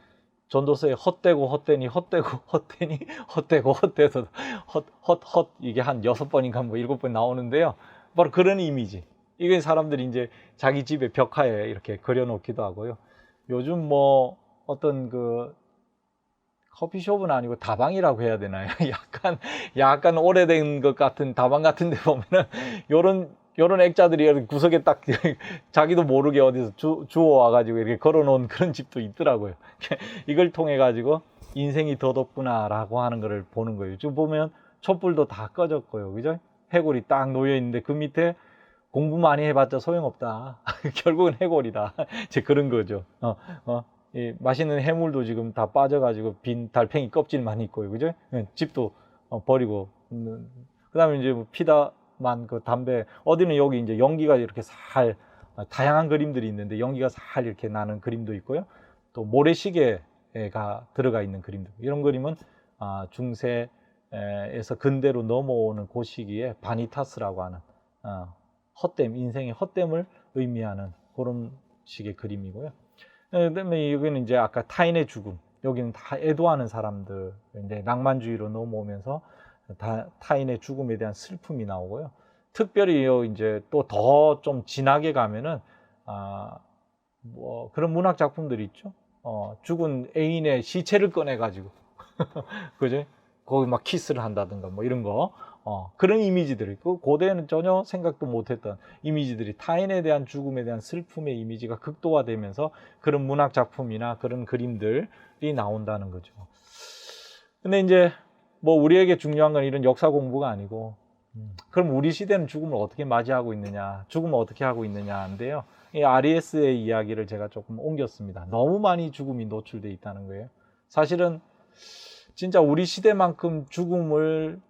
전도서에 헛되고 헛되니 헛되고 헛되니 헛되고 헛되서 헛 이게 한 6번인가 뭐 7번 나오는데요. 바로 그런 이미지. 이게 사람들이 이제 자기 집에 벽화에 이렇게 그려놓기도 하고요. 요즘 뭐 어떤 그 커피숍은 아니고 다방이라고 해야 되나요? 약간 오래된 것 같은 다방 같은 데 보면은 요런 액자들이 구석에 딱 자기도 모르게 어디서 주워 와가지고 이렇게 걸어놓은 그런 집도 있더라고요. 이걸 통해 가지고 인생이 더덥구나 라고 하는 거를 보는 거예요. 지금 보면 촛불도 다 꺼졌고요. 그죠? 해골이 딱 놓여 있는데 그 밑에 공부 많이 해봤자 소용없다. 결국은 해골이다. 이제 그런 거죠. 이 맛있는 해물도 지금 다 빠져가지고 빈 달팽이 껍질만 있고요. 그죠? 집도 버리고. 그 다음에 이제 뭐 피다만 그 담배, 어디는 여기 이제 연기가 이렇게 다양한 그림들이 있는데 연기가 살 이렇게 나는 그림도 있고요. 또 모래시계가 들어가 있는 그림도. 이런 그림은 중세에서 근대로 넘어오는 그 시기에 바니타스라고 하는 헛됨, 인생의 헛됨을 의미하는 그런 식의 그림이고요. 그다음에 여기는 이제 아까 타인의 죽음, 여기는 다 애도하는 사람들, 이제 낭만주의로 넘어오면서 타인의 죽음에 대한 슬픔이 나오고요. 특별히 이제 또 더 좀 진하게 가면은 뭐 그런 문학 작품들이 있죠. 죽은 애인의 시체를 꺼내 가지고 그죠? 거기 막 키스를 한다든가 뭐 이런 거. 그런 이미지들이 있고, 고대에는 전혀 생각도 못했던 이미지들이 타인에 대한 죽음에 대한 슬픔의 이미지가 극도화되면서 그런 문학 작품이나 그런 그림들이 나온다는 거죠. 근데 이제 뭐 우리에게 중요한 건 이런 역사 공부가 아니고, 그럼 우리 시대는 죽음을 어떻게 맞이하고 있느냐, 죽음을 어떻게 하고 있느냐인데요. 이 아리에스의 이야기를 제가 조금 옮겼습니다. 너무 많이 죽음이 노출되어 있다는 거예요. 사실은 진짜 우리 시대만큼 죽음을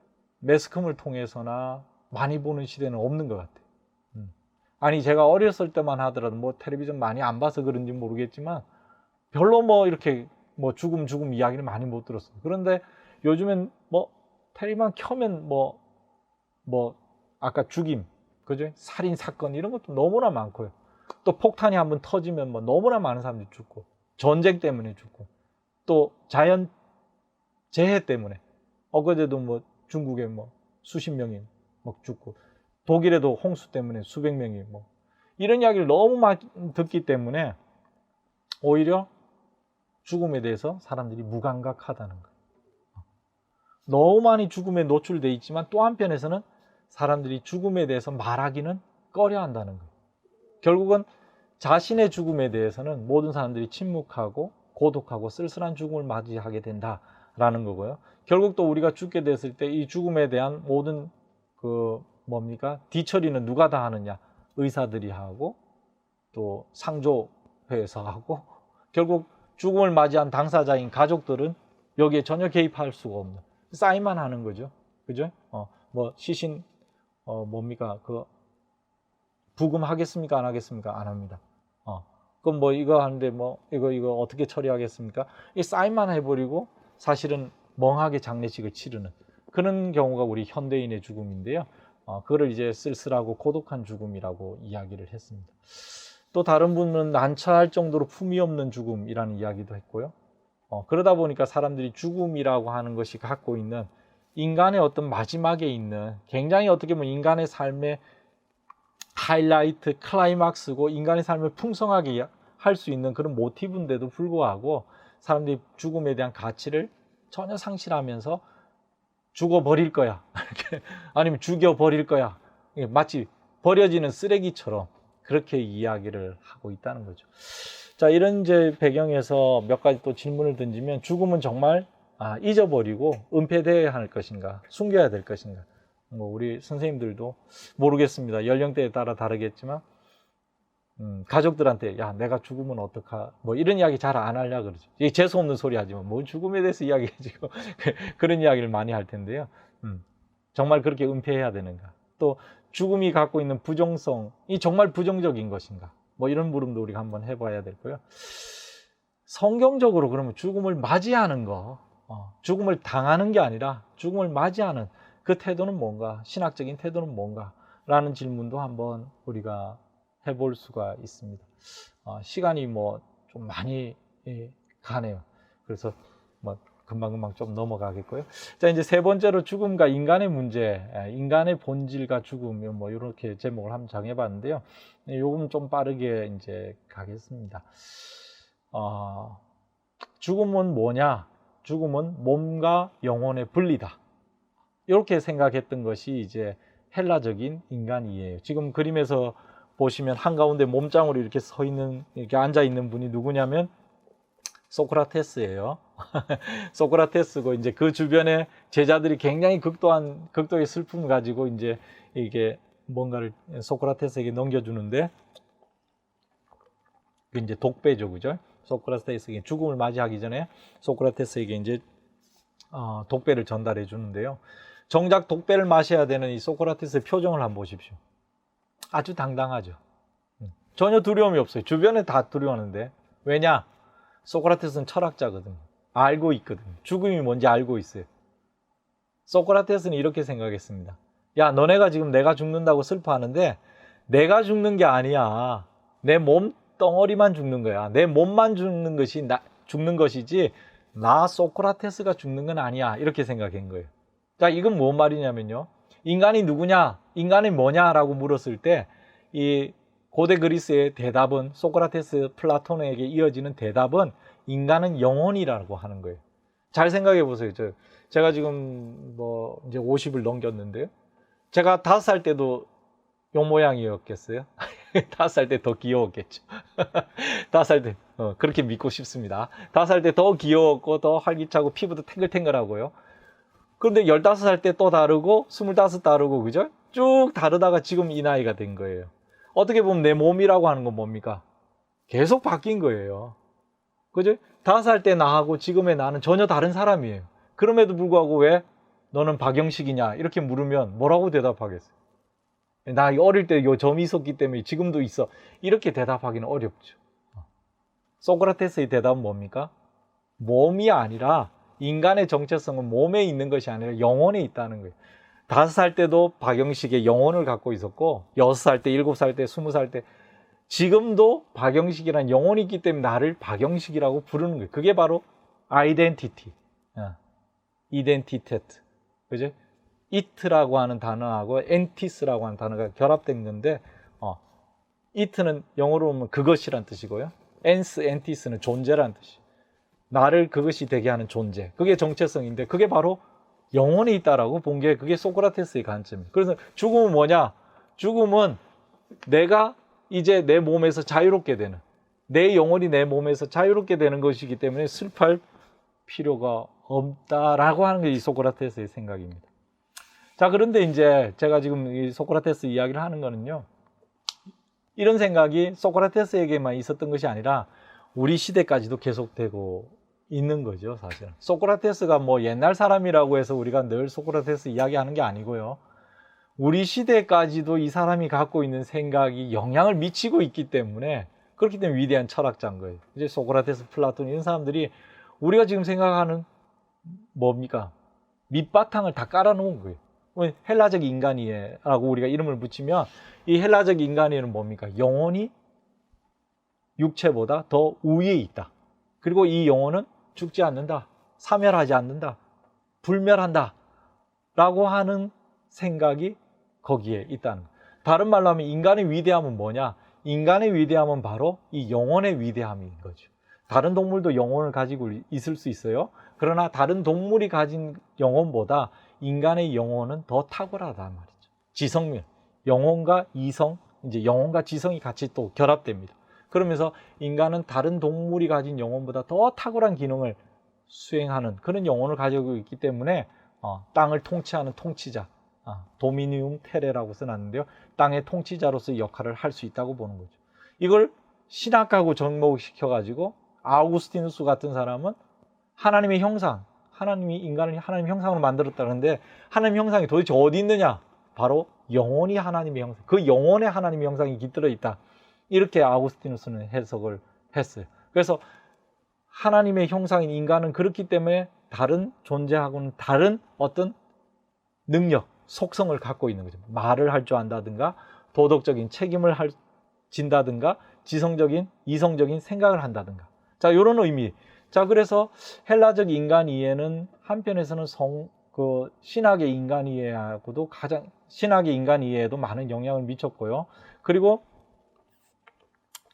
매스컴을 통해서나 많이 보는 시대는 없는 것 같아요. 아니 제가 어렸을 때만 하더라도 뭐 텔레비전 많이 안 봐서 그런지 모르겠지만 별로 뭐 이렇게 뭐 죽음 이야기를 많이 못 들었어요. 그런데 요즘엔 뭐 텔레비만 켜면 뭐 아까 죽임, 그죠? 살인 사건 이런 것도 너무나 많고요. 또 폭탄이 한번 터지면 뭐 너무나 많은 사람들이 죽고, 전쟁 때문에 죽고, 또 자연 재해 때문에 엊그제도 뭐 중국에 뭐 수십 명이 막 죽고, 독일에도 홍수 때문에 수백 명이 뭐 이런 이야기를 너무 많이 듣기 때문에 오히려 죽음에 대해서 사람들이 무감각하다는 거예요. 너무 많이 죽음에 노출돼 있지만 또 한편에서는 사람들이 죽음에 대해서 말하기는 꺼려한다는 거예요. 결국은 자신의 죽음에 대해서는 모든 사람들이 침묵하고 고독하고 쓸쓸한 죽음을 맞이하게 된다라는 거고요. 결국 또 우리가 죽게 됐을 때 이 죽음에 대한 모든 뒤처리는 누가 다 하느냐? 의사들이 하고 또 상조회에서 하고, 결국 죽음을 맞이한 당사자인 가족들은 여기에 전혀 개입할 수가 없는, 싸이만 하는 거죠. 그죠? 뭐 시신 부금하겠습니까? 안 하겠습니까? 안 합니다. 그럼 뭐 이거 하는데 뭐 이거 어떻게 처리하겠습니까? 이 사인만 해버리고 사실은 멍하게 장례식을 치르는 그런 경우가 우리 현대인의 죽음인데요. 그거를 이제 쓸쓸하고 고독한 죽음이라고 이야기를 했습니다. 또 다른 분은 난처할 정도로 품이 없는 죽음이라는 이야기도 했고요. 그러다 보니까 사람들이 죽음이라고 하는 것이 갖고 있는 인간의 어떤 마지막에 있는 굉장히 어떻게 보면 인간의 삶의 하이라이트, 클라이막스고 인간의 삶을 풍성하게 할 수 있는 그런 모티브인데도 불구하고 사람들이 죽음에 대한 가치를 전혀 상실하면서 죽어버릴 거야. 아니면 죽여버릴 거야. 마치 버려지는 쓰레기처럼 그렇게 이야기를 하고 있다는 거죠. 자, 이런 이제 배경에서 몇 가지 또 질문을 던지면 죽음은 정말 잊어버리고 은폐되어야 할 것인가, 숨겨야 될 것인가. 뭐 우리 선생님들도 모르겠습니다. 연령대에 따라 다르겠지만 가족들한테 야 내가 죽으면 어떡하 뭐 이런 이야기 잘 안 하려고 그러죠. 재수 없는 소리 하지만 뭐 죽음에 대해서 이야기해지고 그런 이야기를 많이 할 텐데요. 정말 그렇게 은폐해야 되는가? 또 죽음이 갖고 있는 부정성이 정말 부정적인 것인가? 뭐 이런 물음도 우리가 한번 해봐야 될 거예요. 성경적으로 그러면 죽음을 맞이하는 거, 죽음을 당하는 게 아니라 죽음을 맞이하는 그 태도는 뭔가? 신학적인 태도는 뭔가? 라는 질문도 한번 우리가 해볼 수가 있습니다. 시간이 뭐 좀 많이 가네요. 그래서 뭐 금방금방 좀 넘어가겠고요. 자, 이제 세 번째로 죽음과 인간의 문제, 인간의 본질과 죽음, 뭐 이렇게 제목을 한번 정해봤는데요. 요금 좀 빠르게 이제 가겠습니다. 죽음은 뭐냐? 죽음은 몸과 영혼의 분리다. 이렇게 생각했던 것이 이제 헬라적인 인간이에요. 지금 그림에서 보시면 한가운데 몸짱으로 이렇게 서 있는, 이렇게 앉아 있는 분이 누구냐면 소크라테스예요. 소크라테스고 이제 그 주변에 제자들이 굉장히 극도의 슬픔을 가지고 이제 이게 뭔가를 소크라테스에게 넘겨주는데 그 이제 독배죠, 그죠? 소크라테스에게 죽음을 맞이하기 전에 소크라테스에게 이제 독배를 전달해 주는데요. 정작 독배를 마셔야 되는 이 소크라테스의 표정을 한번 보십시오. 아주 당당하죠. 전혀 두려움이 없어요. 주변에 다 두려워하는데. 왜냐? 소크라테스는 철학자거든요. 알고 있거든요. 죽음이 뭔지 알고 있어요. 소크라테스는 이렇게 생각했습니다. 야, 너네가 지금 내가 죽는다고 슬퍼하는데 내가 죽는 게 아니야. 내 몸 덩어리만 죽는 거야. 내 몸만 죽는 것이지 나 소크라테스가 죽는 건 아니야. 이렇게 생각한 거예요. 자, 이건 뭔 말이냐면요. 인간이 누구냐? 인간이 뭐냐라고 물었을 때 이 고대 그리스의 대답은 소크라테스, 플라톤에게 이어지는 대답은 인간은 영혼이라고 하는 거예요. 잘 생각해 보세요. 제가 지금 뭐 이제 50을 넘겼는데요. 제가 5살 때도 요 모양이었겠어요? 5살 때 더 귀여웠겠죠. 5살 때 그렇게 믿고 싶습니다. 5살 때 더 귀여웠고 더 활기차고 피부도 탱글탱글하고요. 그런데 15살 때 또 다르고 25 다르고 그죠? 쭉 다르다가 지금 이 나이가 된 거예요. 어떻게 보면 내 몸이라고 하는 건 뭡니까? 계속 바뀐 거예요. 그죠? 5살 때 나하고 지금의 나는 전혀 다른 사람이에요. 그럼에도 불구하고 왜 너는 박영식이냐 이렇게 물으면 뭐라고 대답하겠어요? 나 어릴 때 요 점이 있었기 때문에 지금도 있어. 이렇게 대답하기는 어렵죠. 소크라테스의 대답은 뭡니까? 몸이 아니라 인간의 정체성은 몸에 있는 것이 아니라 영혼에 있다는 거예요. 5살 때도 박영식의 영혼을 갖고 있었고 6살 때, 7살 때, 20살 때 지금도 박영식이라는 영혼이 있기 때문에 나를 박영식이라고 부르는 거예요. 그게 바로 아이덴티티, 이덴티테트, 그죠? it라고 하는 단어하고 엔티스라고 하는 단어가 결합된 건데 it는 영어로 보면 그것이란 뜻이고요. 엔티스는 존재란 뜻이에요. 나를 그것이 되게 하는 존재. 그게 정체성인데 그게 바로 영혼에 있다라고 본 게 그게 소크라테스의 관점이에요. 그래서 죽음은 뭐냐? 죽음은 내가 이제 내 몸에서 자유롭게 되는, 내 영혼이 내 몸에서 자유롭게 되는 것이기 때문에 슬퍼할 필요가 없다라고 하는 게 이 소크라테스의 생각입니다. 자, 그런데 이제 제가 지금 이 소크라테스 이야기를 하는 거는요. 이런 생각이 소크라테스에게만 있었던 것이 아니라 우리 시대까지도 계속되고 있는 거죠, 사실은. 소크라테스가 뭐 옛날 사람이라고 해서 우리가 늘 소크라테스 이야기하는 게 아니고요. 우리 시대까지도 이 사람이 갖고 있는 생각이 영향을 미치고 있기 때문에 그렇기 때문에 위대한 철학자인 거예요. 이제 소크라테스, 플라톤 이런 사람들이 우리가 지금 생각하는 뭡니까? 밑바탕을 다 깔아놓은 거예요. 헬라적 인간이라고 우리가 이름을 붙이면 이 헬라적 인간이는 뭡니까? 영혼이 육체보다 더 우위에 있다. 그리고 이 영혼은 죽지 않는다. 사멸하지 않는다. 불멸한다. 라고 하는 생각이 거기에 있다는 거예요. 다른 말로 하면 인간의 위대함은 뭐냐? 인간의 위대함은 바로 이 영혼의 위대함인 거죠. 다른 동물도 영혼을 가지고 있을 수 있어요. 그러나 다른 동물이 가진 영혼보다 인간의 영혼은 더 탁월하단 말이죠. 지성면, 영혼과 이성, 이제 영혼과 지성이 같이 또 결합됩니다. 그러면서 인간은 다른 동물이 가진 영혼보다 더 탁월한 기능을 수행하는 그런 영혼을 가지고 있기 때문에 땅을 통치하는 통치자, 도미니움 테레라고 써놨는데요. 땅의 통치자로서의 역할을 할 수 있다고 보는 거죠. 이걸 신학하고 접목시켜가지고 아우구스티누스 같은 사람은 하나님의 형상, 하나님이 인간을 하나님 형상으로 만들었다는데 하나님 형상이 도대체 어디 있느냐? 바로 영혼이 하나님의 형상, 그 영혼에 하나님의 형상이 깃들어 있다. 이렇게 아우구스티누스는 해석을 했어요. 그래서 하나님의 형상인 인간은 그렇기 때문에 다른 존재하고는 다른 어떤 능력, 속성을 갖고 있는 거죠. 말을 할 줄 안다든가 도덕적인 책임을 진다든가 지성적인, 이성적인 생각을 한다든가. 자, 이런 의미. 자, 그래서 헬라적 인간 이해는 한편에서는 신학의 인간 이해하고도 신학의 인간 이해에도 많은 영향을 미쳤고요. 그리고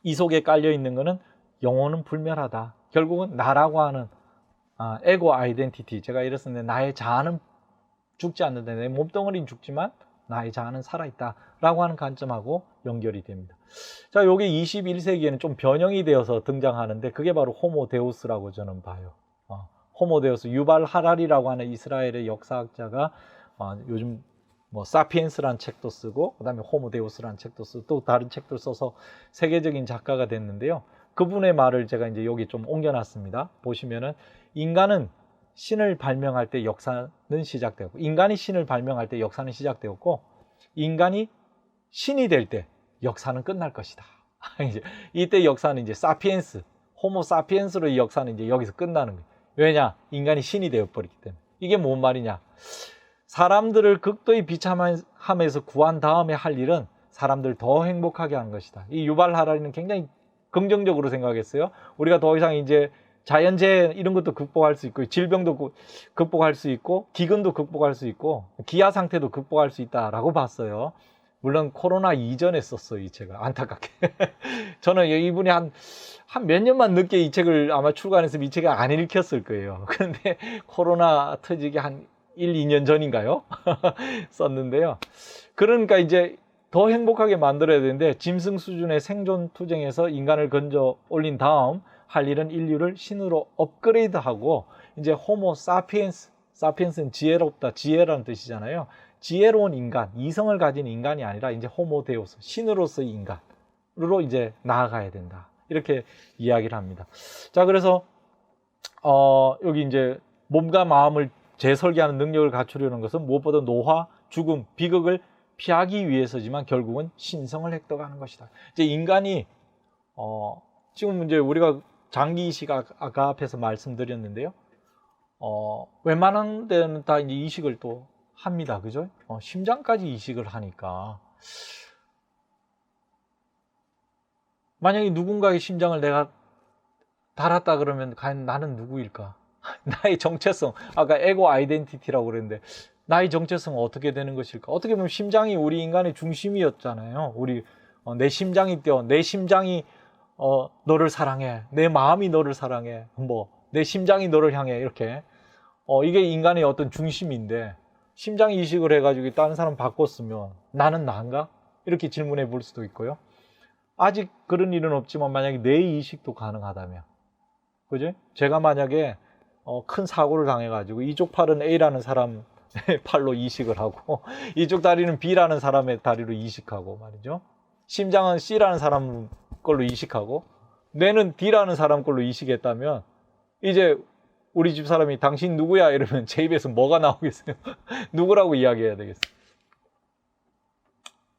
이 속에 깔려 있는 거는 영혼은 불멸하다. 결국은 나라고 하는 에고 아이덴티티. 제가 이랬었는데 나의 자아는 죽지 않는데 내 몸뚱어리는 죽지만 나의 자아는 살아있다 라고 하는 관점하고 연결이 됩니다. 자, 요게 21세기에는 좀 변형이 되어서 등장하는데 그게 바로 호모데우스라고 저는 봐요. 호모데우스, 유발 하라리라고 하는 이스라엘의 역사학자가 요즘 뭐 사피엔스라는 책도 쓰고 그다음에 호모데우스라는 책도 쓰고 또 다른 책도 써서 세계적인 작가가 됐는데요. 그분의 말을 제가 이제 여기 좀 옮겨놨습니다. 보시면은 인간은 신을 발명할 때 역사는 시작되었고, 인간이 신을 발명할 때 역사는 시작되었고, 인간이 신이 될 때 역사는 끝날 것이다. 이제 이때 역사는 이제 사피엔스, 호모 사피엔스로의 역사는 이제 여기서 끝나는 거예요. 왜냐? 인간이 신이 되어버렸기 때문에. 이게 뭔 말이냐? 사람들을 극도의 비참함에서 구한 다음에 할 일은 사람들 더 행복하게 하는 것이다. 이 유발 하라리는 굉장히 긍정적으로 생각했어요. 우리가 더 이상 이제 자연재해 이런 것도 극복할 수 있고 질병도 극복할 수 있고 기근도 극복할 수 있고 기아 상태도 극복할 수 있다라고 봤어요. 물론 코로나 이전에 썼어요, 이 책을. 안타깝게. 저는 이분이 한 몇 년만 늦게 이 책을 아마 출간했으면 이 책을 안 읽혔을 거예요. 그런데 코로나 터지기 한 1, 2년 전인가요? 썼는데요. 그러니까 이제 더 행복하게 만들어야 되는데 짐승 수준의 생존 투쟁에서 인간을 건져 올린 다음 할 일은 인류를 신으로 업그레이드하고 이제 호모 사피엔스, 사피엔스는 지혜롭다, 지혜라는 뜻이잖아요. 지혜로운 인간, 이성을 가진 인간이 아니라 이제 호모 데우스, 신으로서의 인간으로 이제 나아가야 된다. 이렇게 이야기를 합니다. 자, 그래서 여기 이제 몸과 마음을 재설계하는 능력을 갖추려는 것은 무엇보다 노화, 죽음, 비극을 피하기 위해서지만 결국은 신성을 획득하는 것이다. 이제 인간이 지금 이제 우리가 장기 이식 아까 앞에서 말씀드렸는데요. 웬만한 데는 다 이제 이식을 또 합니다. 그죠? 심장까지 이식을 하니까. 만약에 누군가의 심장을 내가 달았다 그러면 과연 나는 누구일까? 나의 정체성, 아까 에고 아이덴티티라고 그랬는데 나의 정체성은 어떻게 되는 것일까? 어떻게 보면 심장이 우리 인간의 중심이었잖아요. 내 심장이 뛰어, 내 심장이 너를 사랑해, 내 마음이 너를 사랑해, 내 심장이 너를 향해, 이렇게 이게 인간의 어떤 중심인데 심장 이식을 해가지고 다른 사람 바꿨으면 나는 나인가? 이렇게 질문해 볼 수도 있고요. 아직 그런 일은 없지만 만약에 뇌 이식도 가능하다면, 그죠? 제가 만약에 큰 사고를 당해가지고 이쪽 팔은 A라는 사람 팔로 이식을 하고 이쪽 다리는 B라는 사람의 다리로 이식하고 말이죠. 심장은 C라는 사람 걸로 이식하고 뇌는 D라는 사람 걸로 이식했다면 이제 우리 집 사람이 당신 누구야? 이러면 제 입에서 뭐가 나오겠어요? 누구라고 이야기해야 되겠어요?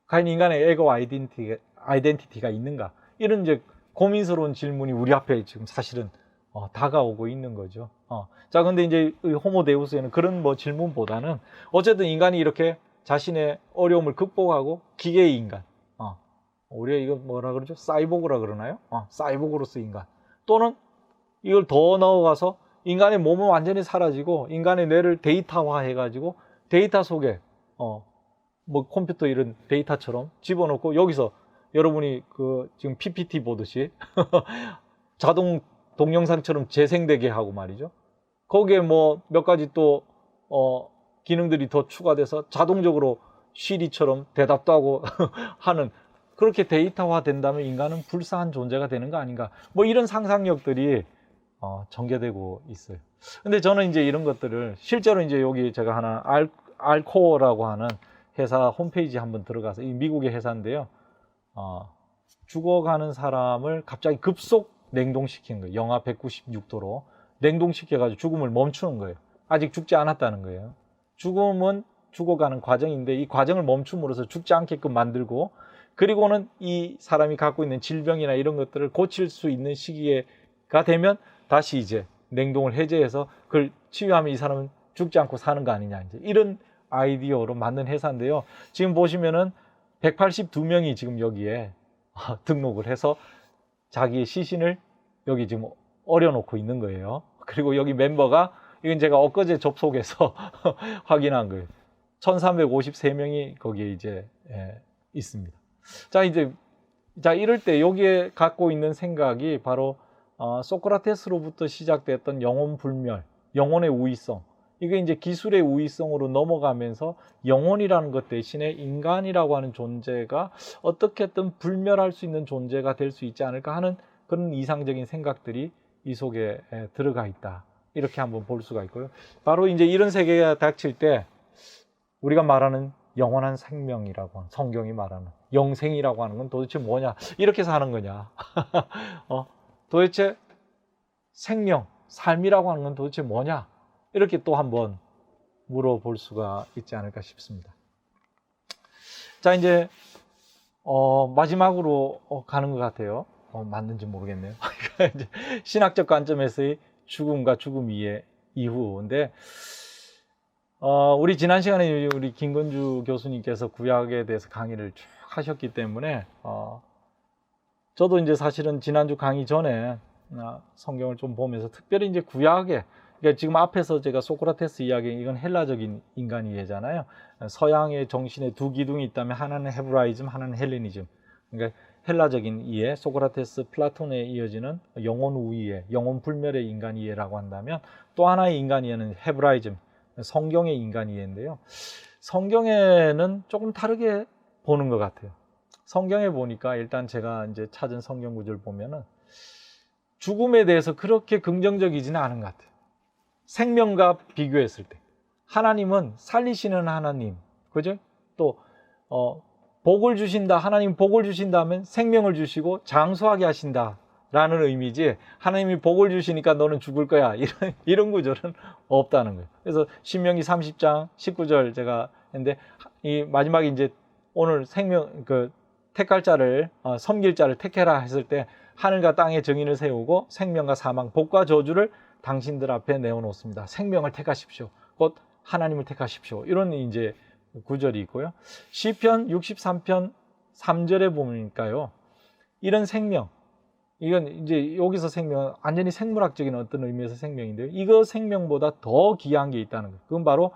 과연 인간의 에고 아이덴티티가 있는가? 이런 이제 고민스러운 질문이 우리 앞에 지금 사실은 다가오고 있는 거죠. 자, 근데 이제 호모데우스에는 그런 질문보다는 어쨌든 인간이 이렇게 자신의 어려움을 극복하고 기계의 인간, 우리가 이거 뭐라 그러죠? 사이보그라 그러나요? 사이보그로서 인간. 또는 이걸 더 넣어가서 인간의 몸은 완전히 사라지고 인간의 뇌를 데이터화 해가지고 데이터 속에 컴퓨터 이런 데이터처럼 집어넣고 여기서 여러분이 지금 PPT 보듯이 자동 동영상처럼 재생되게 하고 말이죠. 거기에 몇 가지 또 기능들이 더 추가돼서 자동적으로 시리처럼 대답도 하고 하는, 그렇게 데이터화 된다면 인간은 불쌍한 존재가 되는 거 아닌가, 뭐 이런 상상력들이 전개되고 있어요. 근데 저는 이제 이런 것들을 실제로 이제 여기 제가 하나 알코어라고 하는 회사 홈페이지 한번 들어가서, 이 미국의 회사인데요, 죽어가는 사람을 갑자기 급속 냉동시키는 거예요. 영하 196도로 냉동시켜가지고 죽음을 멈추는 거예요. 아직 죽지 않았다는 거예요. 죽음은 죽어가는 과정인데 이 과정을 멈춤으로써 죽지 않게끔 만들고, 그리고는 이 사람이 갖고 있는 질병이나 이런 것들을 고칠 수 있는 시기가 되면 다시 이제 냉동을 해제해서 그걸 치유하면 이 사람은 죽지 않고 사는 거 아니냐, 이제 이런 아이디어로 만든 회사인데요. 지금 보시면은 182명이 지금 여기에 등록을 해서 자기의 시신을 여기 지금 어려놓고 있는 거예요. 그리고 여기 멤버가, 이건 제가 엊그제 접속해서 확인한 거예요. 1353명이 거기에 이제 있습니다. 자, 이럴 때 여기에 갖고 있는 생각이 바로 소크라테스로부터 시작됐던 영혼 불멸, 영혼의 우위성, 이게 이제 기술의 우위성으로 넘어가면서 영혼이라는 것 대신에 인간이라고 하는 존재가 어떻게든 불멸할 수 있는 존재가 될 수 있지 않을까 하는 그런 이상적인 생각들이 이 속에 들어가 있다, 이렇게 한번 볼 수가 있고요. 바로 이제 이런 세계가 닥칠 때 우리가 말하는 영원한 생명이라고 하는, 성경이 말하는 영생이라고 하는 건 도대체 뭐냐, 이렇게 사는 거냐 도대체 생명, 삶이라고 하는 건 도대체 뭐냐, 이렇게 또 한번 물어볼 수가 있지 않을까 싶습니다. 자, 이제 마지막으로 가는 것 같아요. 맞는지 모르겠네요. 이제 신학적 관점에서의 죽음과 죽음 이후인데, 우리 지난 시간에 우리 김건주 교수님께서 구약에 대해서 강의를 쭉 하셨기 때문에 저도 이제 사실은 지난주 강의 전에 성경을 좀 보면서 특별히 이제 구약에, 그러니까 지금 앞에서 제가 소크라테스 이야기, 이건 헬라적인 인간 이해잖아요. 서양의 정신에 두 기둥이 있다면 하나는 헤브라이즘, 하나는 헬레니즘. 그러니까 헬라적인 이해, 소크라테스, 플라톤에 이어지는 영혼 우이해, 영혼 불멸의 인간 이해라고 한다면, 또 하나의 인간 이해는 헤브라이즘, 성경의 인간 이해인데요. 성경에는 조금 다르게 보는 것 같아요. 성경에 보니까 일단 제가 이제 찾은 성경 구절을 보면은 죽음에 대해서 그렇게 긍정적이지는 않은 것 같아요. 생명과 비교했을 때 하나님은 살리시는 하나님, 그죠? 또 복을 주신다, 하나님 복을 주신다면 생명을 주시고 장수하게 하신다라는 의미지, 하나님이 복을 주시니까 너는 죽을 거야, 이런 구절은 없다는 거예요. 그래서 신명기 30장 19절 제가 했는데, 이 마지막에 이제 오늘 생명, 택할 자를, 섬길 자를 택해라 했을 때 하늘과 땅의 정인을 세우고 생명과 사망, 복과 저주를 당신들 앞에 내어놓습니다. 생명을 택하십시오. 곧 하나님을 택하십시오. 이런 이제 구절이 있고요. 시편 63편 3절에 보니까요, 이런 생명, 이건 이제 여기서 생명, 완전히 생물학적인 어떤 의미에서 생명인데요, 이거 생명보다 더 귀한 게 있다는 거예요. 그건 바로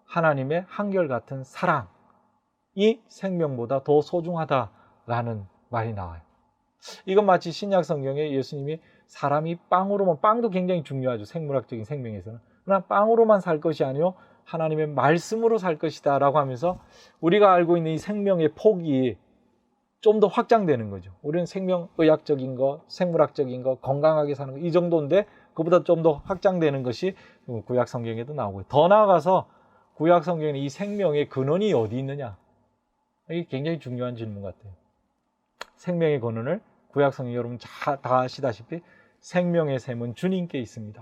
하나님의 한결같은 사랑이 생명보다 더 소중하다라는 말이 나와요. 이건 마치 신약 성경에 예수님이 사람이 빵으로만, 빵도 굉장히 중요하죠, 생물학적인 생명에서는. 그러나 빵으로만 살 것이 아니요 하나님의 말씀으로 살 것이다 라고 하면서 우리가 알고 있는 이 생명의 폭이 좀 더 확장되는 거죠. 우리는 생명의학적인 거, 생물학적인 거, 건강하게 사는 거, 이 정도인데 그보다 좀 더 확장되는 것이 구약 성경에도 나오고요. 더 나아가서 구약 성경에 이 생명의 근원이 어디 있느냐, 이게 굉장히 중요한 질문 같아요. 생명의 근원을 구약 성경 여러분 다 아시다시피 생명의 샘은 주님께 있습니다.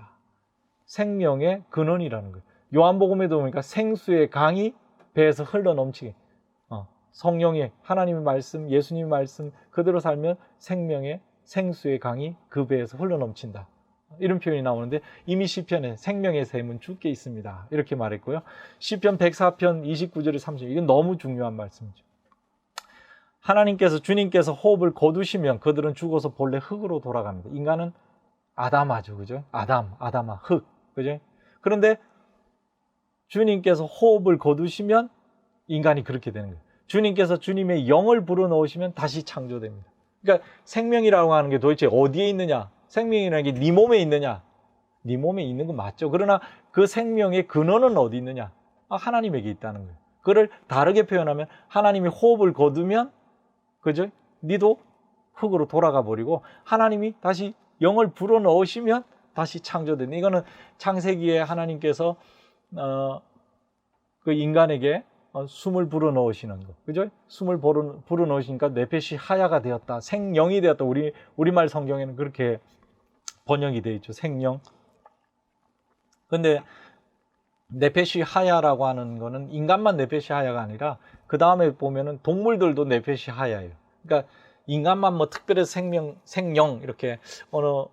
생명의 근원이라는 거예요. 요한복음에도 보니까 생수의 강이 배에서 흘러넘치게, 성령의, 하나님의 말씀, 예수님의 말씀 그대로 살면 생명의, 생수의 강이 그 배에서 흘러넘친다, 이런 표현이 나오는데, 이미 시편에 생명의 샘은 주께 있습니다 이렇게 말했고요. 시편 104편 29절에 30절, 이건 너무 중요한 말씀이죠. 하나님께서, 주님께서 호흡을 거두시면 그들은 죽어서 본래 흙으로 돌아갑니다. 인간은 아담하죠, 그죠? 아담아, 흙, 그죠? 그런데 주님께서 호흡을 거두시면 인간이 그렇게 되는 거예요. 주님께서 주님의 영을 불어넣으시면 다시 창조됩니다. 그러니까 생명이라고 하는 게 도대체 어디에 있느냐? 생명이라는 게 네 몸에 있느냐? 네 몸에 있는 건 맞죠. 그러나 그 생명의 근원은 어디 있느냐? 하나님에게 있다는 거예요. 그를 다르게 표현하면 하나님이 호흡을 거두면 그죠? 니도 흙으로 돌아가 버리고 하나님이 다시 영을 불어넣으시면 다시 창조된. 이거는 창세기에 하나님께서 그 인간에게 숨을 불어넣으시는 거, 그죠? 숨을 불어넣으시니까 네페시 하야가 되었다, 생령이 되었다. 우리말 성경에는 그렇게 번역이 되어 있죠. 생령. 근데 네페시 하야라고 하는 거는 인간만 네페시 하야가 아니라 그 다음에 보면은 동물들도 네페시 하야예요. 그러니까 인간만 뭐 특별해서 생령 이렇게 어느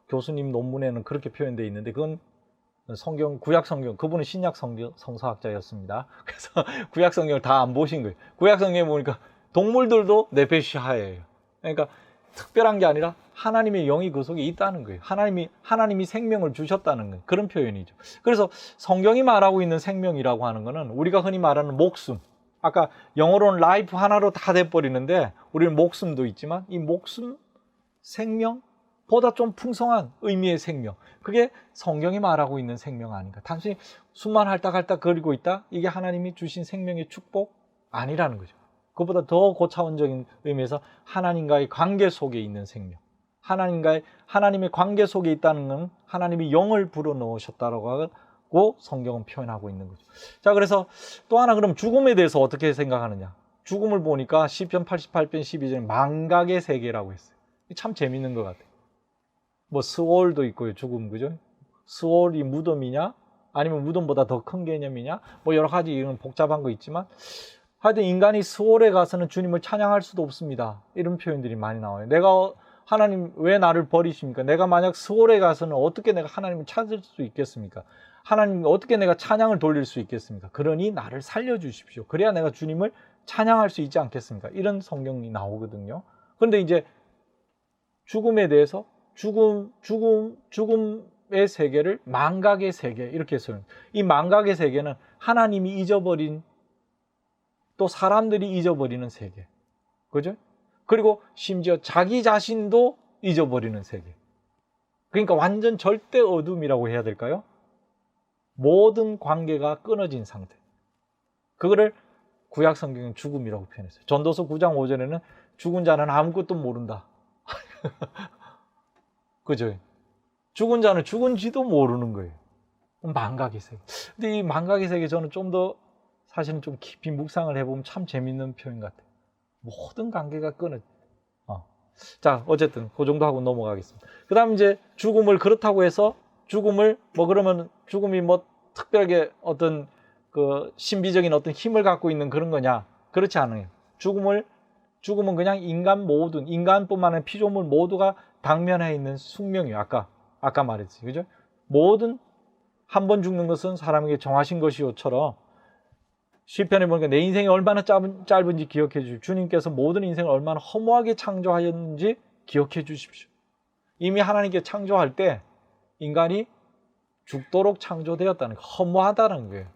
교수님 논문에는 그렇게 표현되어 있는데 그건 구약 성경, 그분은 신약 성서학자였습니다. 그래서 구약 성경을 다 안 보신 거예요. 구약 성경에 보니까 동물들도 네페시 하야예요. 그러니까 특별한 게 아니라 하나님의 영이 그 속에 있다는 거예요. 하나님이 생명을 주셨다는 거예요. 그런 표현이죠. 그래서 성경이 말하고 있는 생명이라고 하는 거는 우리가 흔히 말하는 목숨, 아까 영어로는 라이프 하나로 다 돼버리는데 우리는 목숨도 있지만 이 목숨, 생명보다 좀 풍성한 의미의 생명, 그게 성경이 말하고 있는 생명 아닌가. 단순히 숨만 할딱할딱 거리고 있다, 이게 하나님이 주신 생명의 축복 아니라는 거죠. 그것보다 더 고차원적인 의미에서 하나님과의 관계 속에 있는 생명, 하나님의 관계 속에 있다는 건 하나님이 영을 불어넣으셨다라고 하고 성경은 표현하고 있는 거죠. 자, 그래서 또 하나, 그럼 죽음에 대해서 어떻게 생각하느냐. 죽음을 보니까 시편 88편 12절에 망각의 세계라고 했어요. 참 재밌는 것 같아요. 뭐 스월도 있고요, 죽음, 그죠? 스월이 무덤이냐 아니면 무덤보다 더 큰 개념이냐, 뭐 여러 가지 이런 복잡한 거 있지만 하여튼 인간이 스월에 가서는 주님을 찬양할 수도 없습니다. 이런 표현들이 많이 나와요. 하나님 왜 나를 버리십니까? 내가 만약 스월에 가서는 어떻게 내가 하나님을 찾을 수 있겠습니까? 하나님 어떻게 내가 찬양을 돌릴 수 있겠습니까? 그러니 나를 살려주십시오. 그래야 내가 주님을 찬양할 수 있지 않겠습니까? 이런 성경이 나오거든요. 그런데 이제 죽음에 대해서 죽음의 세계를 망각의 세계 이렇게 써요. 이 망각의 세계는 하나님이 잊어버린, 또 사람들이 잊어버리는 세계, 그죠? 그리고 심지어 자기 자신도 잊어버리는 세계. 그러니까 완전 절대 어둠이라고 해야 될까요? 모든 관계가 끊어진 상태. 그거를 구약 성경은 죽음이라고 표현했어요. 전도서 9장 5절에는 죽은 자는 아무것도 모른다. 그죠? 죽은 자는 죽은지도 모르는 거예요. 망각의 세계. 근데 이 망각의 세계, 저는 좀 더 사실은 좀 깊이 묵상을 해보면 참 재밌는 표현 같아요. 모든 관계가 자, 어쨌든 그 정도 하고 넘어가겠습니다. 그 다음 이제 죽음을, 그렇다고 해서 죽음을 그러면 죽음이 뭐 특별하게 어떤 그 신비적인 어떤 힘을 갖고 있는 그런 거냐? 그렇지 않아요. 죽음은 그냥 인간뿐만 아니라 피조물 모두가 당면해 있는 숙명이에요. 아까 말했지, 그죠? 모든 한 번 죽는 것은 사람에게 정하신 것이요처럼 시편에 보니까 내 인생이 얼마나 짧은지 기억해 주십시오. 주님께서 모든 인생을 얼마나 허무하게 창조하였는지 기억해 주십시오. 이미 하나님께 창조할 때 인간이 죽도록 창조되었다는 거, 허무하다는 거예요.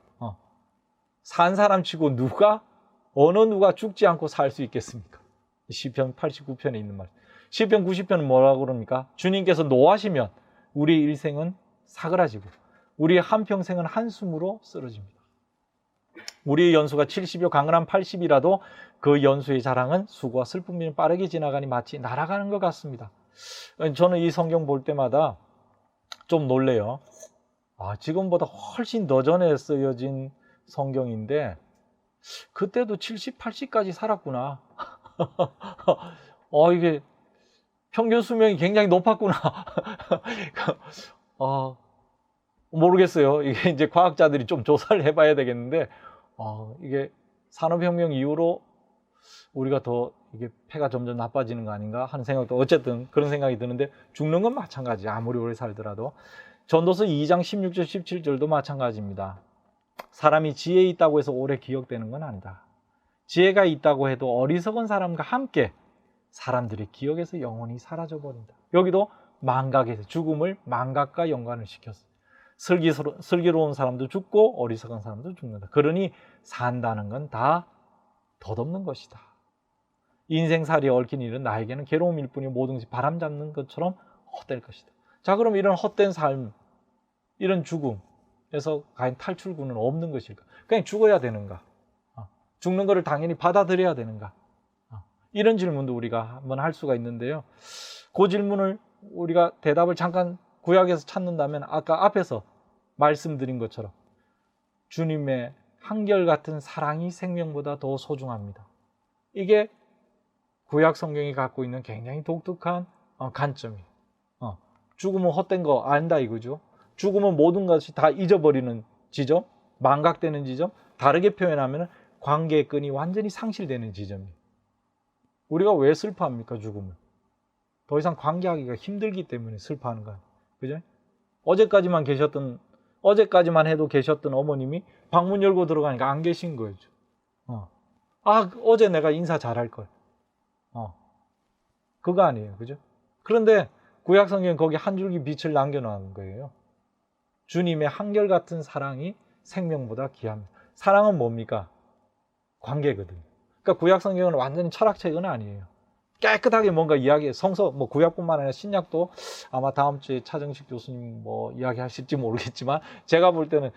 산 사람 치고 어느 누가 죽지 않고 살 수 있겠습니까? 시편 89편에 있는 말. 시편 90편은 뭐라고 그럽니까? 주님께서 노하시면 우리 일생은 사그라지고 우리의 한평생은 한숨으로 쓰러집니다. 우리의 연수가 70이요 강건한 80이라도 그 연수의 자랑은 수고와 슬픔이 빠르게 지나가니 마치 날아가는 것 같습니다. 저는 이 성경 볼 때마다 좀 놀래요. 지금보다 훨씬 더 전에 쓰여진 성경인데 그때도 70, 80까지 살았구나. 이게 평균 수명이 굉장히 높았구나. 모르겠어요. 이게 이제 과학자들이 좀 조사를 해봐야 되겠는데, 이게 산업혁명 이후로 우리가 더 이게 폐가 점점 나빠지는 거 아닌가 하는 생각도, 어쨌든 그런 생각이 드는데, 죽는 건 마찬가지. 아무리 오래 살더라도. 전도서 2장 16절 17절도 마찬가지입니다. 사람이 지혜 있다고 해서 오래 기억되는 건 아니다. 지혜가 있다고 해도 어리석은 사람과 함께 사람들의 기억에서 영원히 사라져버린다. 여기도 망각에서 죽음을 망각과 연관을 시켰어요. 슬기로운 사람도 죽고 어리석은 사람도 죽는다. 그러니 산다는 건 다 덧없는 것이다. 인생살이에 얽힌 일은 나에게는 괴로움일 뿐이요 모든 것이 바람 잡는 것처럼 헛될 것이다. 자, 그럼 이런 헛된 삶, 이런 죽음, 죽음에서 과연 탈출구는 없는 것일까? 그냥 죽어야 되는가? 죽는 것을 당연히 받아들여야 되는가? 이런 질문도 우리가 한번 할 수가 있는데요. 그 질문을 우리가 대답을 잠깐 구약에서 찾는다면 아까 앞에서 말씀드린 것처럼 주님의 한결같은 사랑이 생명보다 더 소중합니다. 이게 구약 성경이 갖고 있는 굉장히 독특한 관점이에요. 죽으면 헛된 거 안다 이거죠. 죽으면 모든 것이 다 잊어버리는 지점, 망각되는 지점, 다르게 표현하면 관계의 끈이 완전히 상실되는 지점이에요. 우리가 왜 슬퍼합니까? 죽으면 더 이상 관계하기가 힘들기 때문에 슬퍼하는 거예요. 그죠? 어제까지만 해도 계셨던 어머님이 방문 열고 들어가니까 안 계신 거죠. 어제 내가 인사 잘할 걸. 그거 아니에요. 그죠? 그런데 구약 성경은 거기 한 줄기 빛을 남겨놓은 거예요. 주님의 한결같은 사랑이 생명보다 귀합니다. 사랑은 뭡니까? 관계거든요. 그러니까 구약 성경은 완전히 철학책은 아니에요. 깨끗하게 뭔가 이야기해. 성서, 구약뿐만 아니라 신약도 아마 다음 주에 차정식 교수님 이야기하실지 모르겠지만 제가 볼 때는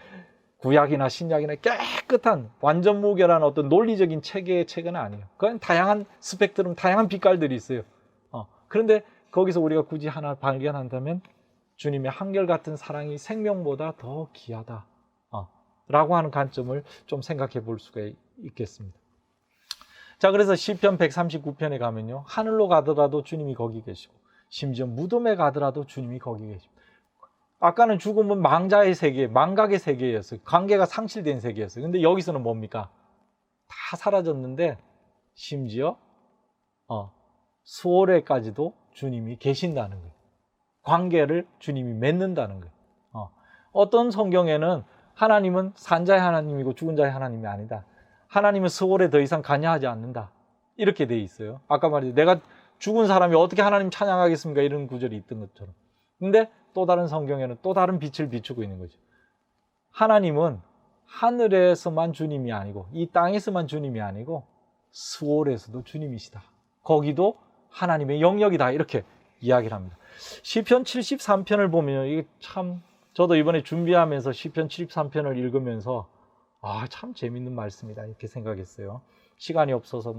구약이나 신약이나 깨끗한 완전 무결한 어떤 논리적인 체계의 책은 아니에요. 그건 다양한 스펙트럼, 다양한 빛깔들이 있어요. 그런데 거기서 우리가 굳이 하나 발견한다면 주님의 한결같은 사랑이 생명보다 더 귀하다 라고 하는 관점을 좀 생각해 볼 수가 있겠습니다. 자, 그래서 시편 139편에 가면요, 하늘로 가더라도 주님이 거기 계시고 심지어 무덤에 가더라도 주님이 거기 계십니다. 아까는 죽음은 망자의 세계, 망각의 세계였어요. 관계가 상실된 세계였어요. 근데 여기서는 뭡니까? 다 사라졌는데 심지어 수월에까지도 주님이 계신다는 거예요. 관계를 주님이 맺는다는 거예요. 어떤 성경에는 하나님은 산자의 하나님이고 죽은 자의 하나님이 아니다. 하나님은 수월에 더 이상 관여하지 않는다. 이렇게 돼 있어요. 아까 말했죠. 내가 죽은 사람이 어떻게 하나님 찬양하겠습니까? 이런 구절이 있던 것처럼. 근데 또 다른 성경에는 또 다른 빛을 비추고 있는 거죠. 하나님은 하늘에서만 주님이 아니고 이 땅에서만 주님이 아니고 수월에서도 주님이시다. 거기도 하나님의 영역이다. 이렇게 이야기를 합니다. 시편 73편을 보면 이게 참 저도 이번에 준비하면서 시편 73편을 읽으면서 참 재밌는 말씀이다 이렇게 생각했어요. 시간이 없어서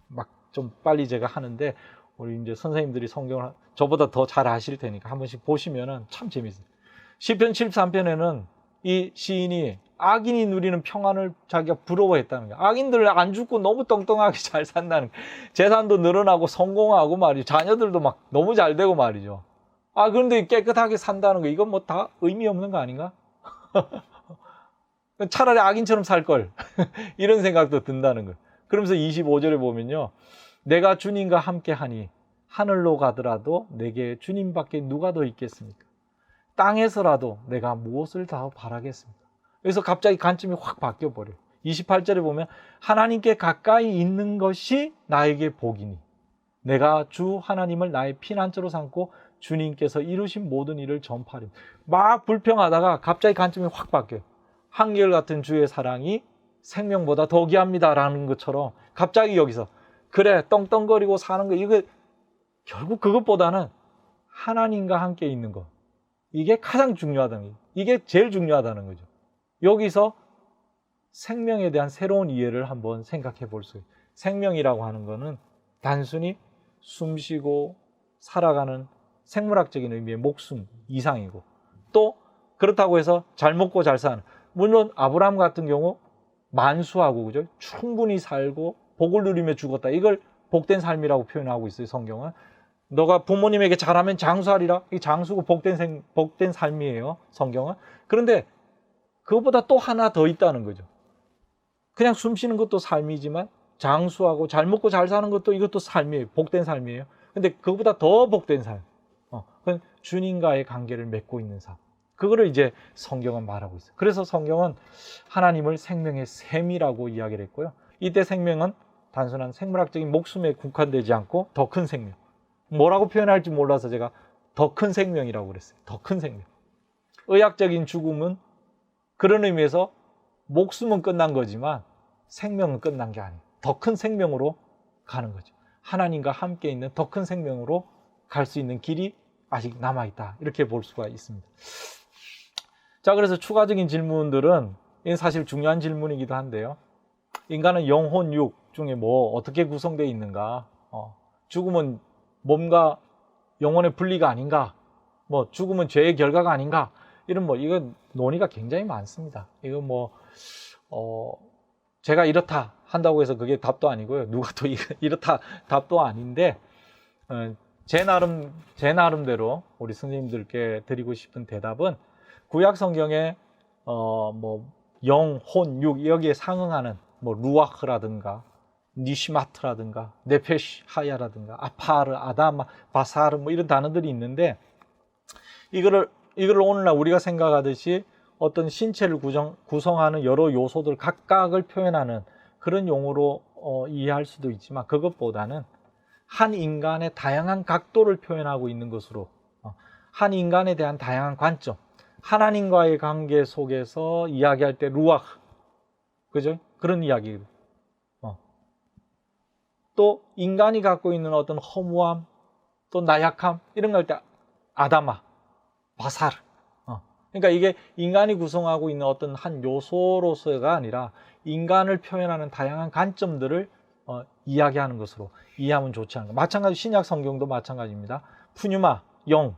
막 좀 빨리 제가 하는데 우리 이제 선생님들이 성경을 저보다 더 잘 아실 테니까 한 번씩 보시면은 참 재밌어요. 시편 73편에는 이 시인이 악인이 누리는 평안을 자기가 부러워했다는 거예요. 악인들 안 죽고 너무 떵떵하게 잘 산다는 거예요. 재산도 늘어나고 성공하고 말이죠. 자녀들도 막 너무 잘 되고 말이죠. 그런데 깨끗하게 산다는 거 이건 다 의미 없는 거 아닌가? 차라리 악인처럼 살 걸. 이런 생각도 든다는 거예요. 그러면서 25절에 보면요. 내가 주님과 함께 하니 하늘로 가더라도 내게 주님밖에 누가 더 있겠습니까? 땅에서라도 내가 무엇을 더 바라겠습니까? 그래서 갑자기 관점이 확 바뀌어버려요. 28절에 보면 하나님께 가까이 있는 것이 나에게 복이니 내가 주 하나님을 나의 피난처로 삼고 주님께서 이루신 모든 일을 전파하리. 막 불평하다가 갑자기 관점이 확 바뀌어요. 한결같은 주의 사랑이 생명보다 더 귀합니다라는 것처럼 갑자기 여기서 그래 떵떵거리고 사는 거 이거 결국 그것보다는 하나님과 함께 있는 것 이게 가장 중요하다는 거예요. 이게 제일 중요하다는 거죠. 여기서 생명에 대한 새로운 이해를 한번 생각해 볼 수 있어요. 생명이라고 하는 거는 단순히 숨쉬고 살아가는 생물학적인 의미의 목숨 이상이고 또 그렇다고 해서 잘 먹고 잘 사는 물론 아브라함 같은 경우 만수하고 그죠? 충분히 살고 복을 누리며 죽었다. 이걸 복된 삶이라고 표현하고 있어요. 성경은. 너가 부모님에게 잘하면 장수하리라. 이 장수고 복된 삶이에요. 성경은. 그런데 그것보다 또 하나 더 있다는 거죠. 그냥 숨 쉬는 것도 삶이지만 장수하고 잘 먹고 잘 사는 것도 이것도 삶이에요. 복된 삶이에요. 근데 그것보다 더 복된 삶. 그건 주님과의 관계를 맺고 있는 삶. 그거를 이제 성경은 말하고 있어요. 그래서 성경은 하나님을 생명의 셈이라고 이야기를 했고요. 이때 생명은 단순한 생물학적인 목숨에 국한되지 않고 더 큰 생명. 뭐라고 표현할지 몰라서 제가 더 큰 생명이라고 그랬어요. 더 큰 생명. 의학적인 죽음은 그런 의미에서 목숨은 끝난 거지만 생명은 끝난 게 아니에요. 더 큰 생명으로 가는 거죠. 하나님과 함께 있는 더 큰 생명으로 갈 수 있는 길이 아직 남아있다. 이렇게 볼 수가 있습니다. 자, 그래서 추가적인 질문들은 이건 사실 중요한 질문이기도 한데요. 인간은 영혼, 육 중에 뭐 어떻게 구성되어 있는가? 죽음은 몸과 영혼의 분리가 아닌가? 뭐 죽음은 죄의 결과가 아닌가? 이런 뭐 이건 논의가 굉장히 많습니다. 이거 뭐 제가 이렇다 한다고 해서 그게 답도 아니고요. 누가 또 이렇다 답도 아닌데 제 나름대로 우리 선생님들께 드리고 싶은 대답은 구약 성경에 뭐 영, 혼, 육 여기에 상응하는 뭐 루아흐라든가 니시마트라든가 네페시 하야라든가 아파르, 아다마, 바사르 뭐 이런 단어들이 있는데 이거를 오늘날 우리가 생각하듯이 어떤 신체를 구성하는 여러 요소들 각각을 표현하는 그런 용어로 이해할 수도 있지만 그것보다는 한 인간의 다양한 각도를 표현하고 있는 것으로 한 인간에 대한 다양한 관점, 하나님과의 관계 속에서 이야기할 때 루아흐, 그죠? 그런 이야기. 또 인간이 갖고 있는 어떤 허무함, 또 나약함 이런 걸 할 때 아다마, 바사르. 그러니까 이게 인간이 구성하고 있는 어떤 한 요소로서가 아니라 인간을 표현하는 다양한 관점들을 이야기하는 것으로 이해하면 좋지 않을까. 마찬가지 신약 성경도 마찬가지입니다. 푸뉴마, 영,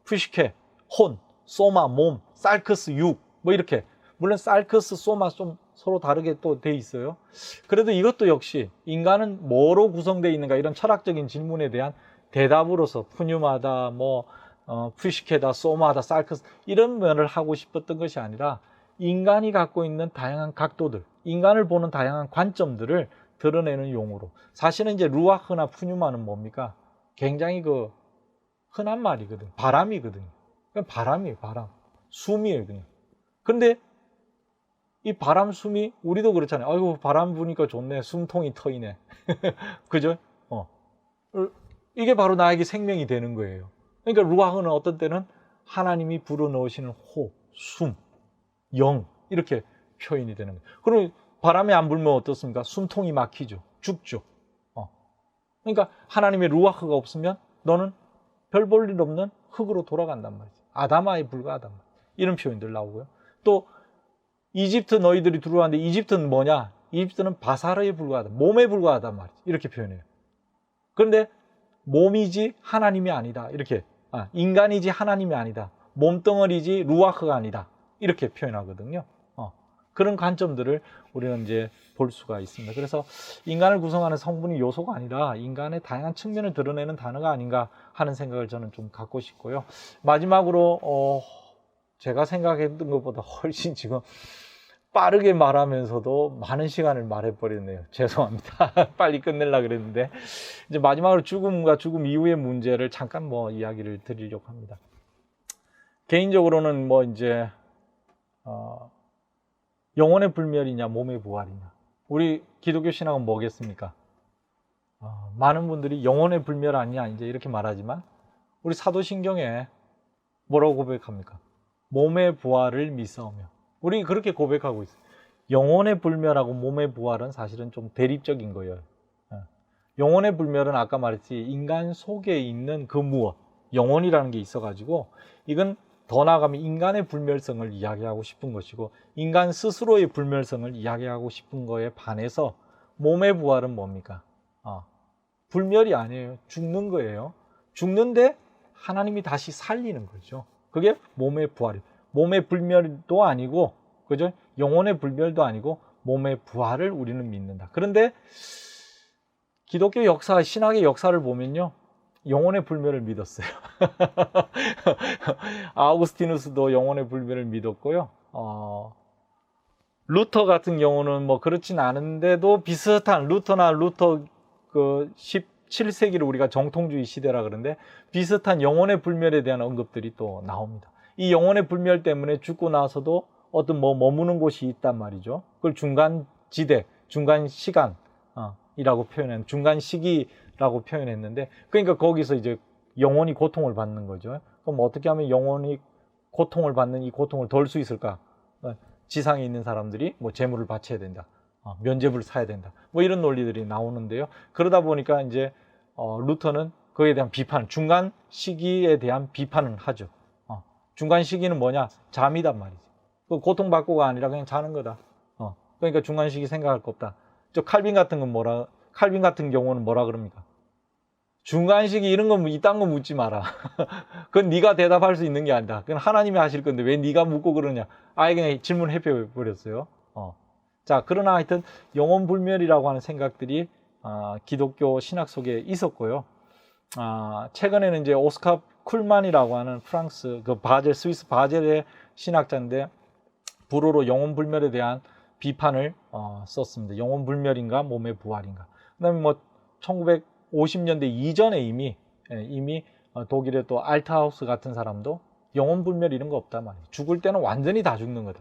푸시케, 혼, 소마, 몸, 살크스, 육, 뭐 이렇게. 물론 살크스, 소마 좀 서로 다르게 또 돼 있어요. 그래도 이것도 역시 인간은 뭐로 구성되어 있는가 이런 철학적인 질문에 대한 대답으로서 푸뉴마다 뭐 푸시케다, 소마다, 살크스 이런 면을 하고 싶었던 것이 아니라 인간이 갖고 있는 다양한 각도들, 인간을 보는 다양한 관점들을 드러내는 용어로. 사실은 이제 루아흐나 푸뉴마는 뭡니까? 굉장히 그 흔한 말이거든. 바람이거든요. 바람이에요, 바람. 숨이에요, 그냥. 근데 이 바람, 숨이 우리도 그렇잖아요. 아이고 바람 부니까 좋네. 숨통이 트이네. 그죠? 이게 바로 나에게 생명이 되는 거예요. 그러니까 루아흐는 어떤 때는 하나님이 불어넣으시는 호, 숨, 영 이렇게 표현이 되는 거예요. 그럼 바람이 안 불면 어떻습니까? 숨통이 막히죠. 죽죠. 그러니까 하나님의 루아흐가 없으면 너는 별 볼 일 없는 흙으로 돌아간단 말이죠. 아다마에 불과하단 말이죠. 이런 표현들 나오고요. 또 이집트 너희들이 들어왔는데 이집트는 뭐냐? 이집트는 바사르에 불과하다. 몸에 불과하단 말이죠. 이렇게 표현해요. 그런데 몸이지 하나님이 아니다. 이렇게 인간이지 하나님이 아니다. 몸덩어리지 루아흐가 아니다. 이렇게 표현하거든요. 그런 관점들을 우리는 이제 볼 수가 있습니다. 그래서 인간을 구성하는 성분이 요소가 아니라 인간의 다양한 측면을 드러내는 단어가 아닌가 하는 생각을 저는 좀 갖고 싶고요. 마지막으로 제가 생각했던 것보다 훨씬 지금 빠르게 말하면서도 많은 시간을 말해버렸네요. 죄송합니다. 빨리 끝내려고 그랬는데 이제 마지막으로 죽음과 죽음 이후의 문제를 잠깐 뭐 이야기를 드리려고 합니다. 개인적으로는 뭐 이제 영혼의 불멸이냐 몸의 부활이냐. 우리 기독교 신앙은 뭐겠습니까? 많은 분들이 영혼의 불멸 아니냐 이제 이렇게 말하지만 우리 사도신경에 뭐라고 고백합니까? 몸의 부활을 믿사오며. 우리 그렇게 고백하고 있어요. 영혼의 불멸하고 몸의 부활은 사실은 좀 대립적인 거예요. 영혼의 불멸은 아까 말했지 인간 속에 있는 그 무엇, 영혼이라는 게 있어가지고 이건 더 나아가면 인간의 불멸성을 이야기하고 싶은 것이고 인간 스스로의 불멸성을 이야기하고 싶은 거에 반해서 몸의 부활은 뭡니까? 불멸이 아니에요. 죽는 거예요. 죽는데 하나님이 다시 살리는 거죠. 그게 몸의 부활이에요. 몸의 불멸도 아니고, 그죠? 영혼의 불멸도 아니고 몸의 부활을 우리는 믿는다. 그런데 기독교 역사, 신학의 역사를 보면요, 영혼의 불멸을 믿었어요. 아우구스티누스도 영혼의 불멸을 믿었고요. 루터 같은 경우는 뭐 그렇진 않은데도 비슷한 루터 그 17세기를 우리가 정통주의 시대라 그러는데 비슷한 영혼의 불멸에 대한 언급들이 또 나옵니다. 이 영혼의 불멸 때문에 죽고 나서도 어떤 뭐 머무는 곳이 있단 말이죠. 그걸 중간 지대, 중간 시간이라고 표현한 중간 시기라고 표현했는데, 그러니까 거기서 이제 영혼이 고통을 받는 거죠. 그럼 어떻게 하면 영혼이 고통을 받는 이 고통을 덜 수 있을까? 지상에 있는 사람들이 뭐 재물을 바쳐야 된다, 면죄부를 사야 된다, 뭐 이런 논리들이 나오는데요. 그러다 보니까 이제 루터는 그에 대한 비판, 중간 시기에 대한 비판을 하죠. 중간 시기는 뭐냐? 잠이단 말이죠. 그 고통받고가 아니라 그냥 자는 거다. 그러니까 중간식이 생각할 거 없다. 저 칼빈 같은 경우는 뭐라 그럽니까? 중간식이 이런 거 이딴 거 묻지 마라. 그건 네가 대답할 수 있는 게 아니다. 그건 하나님이 하실 건데 왜 네가 묻고 그러냐. 아예 그냥 질문해 버렸어요. 자, 그러나 하여튼 영혼불멸이라고 하는 생각들이 기독교 신학 속에 있었고요. 최근에는 이제 오스카 쿨만이라고 하는 프랑스 스위스 바젤의 신학자인데 불어로 영혼불멸에 대한 비판을 썼습니다. 영혼불멸인가 몸의 부활인가. 그다음에 뭐 1950년대 이전에 이미 독일의 또 알트하우스 같은 사람도 영혼불멸 이런 거 없단 말이에요. 죽을 때는 완전히 다 죽는 거다.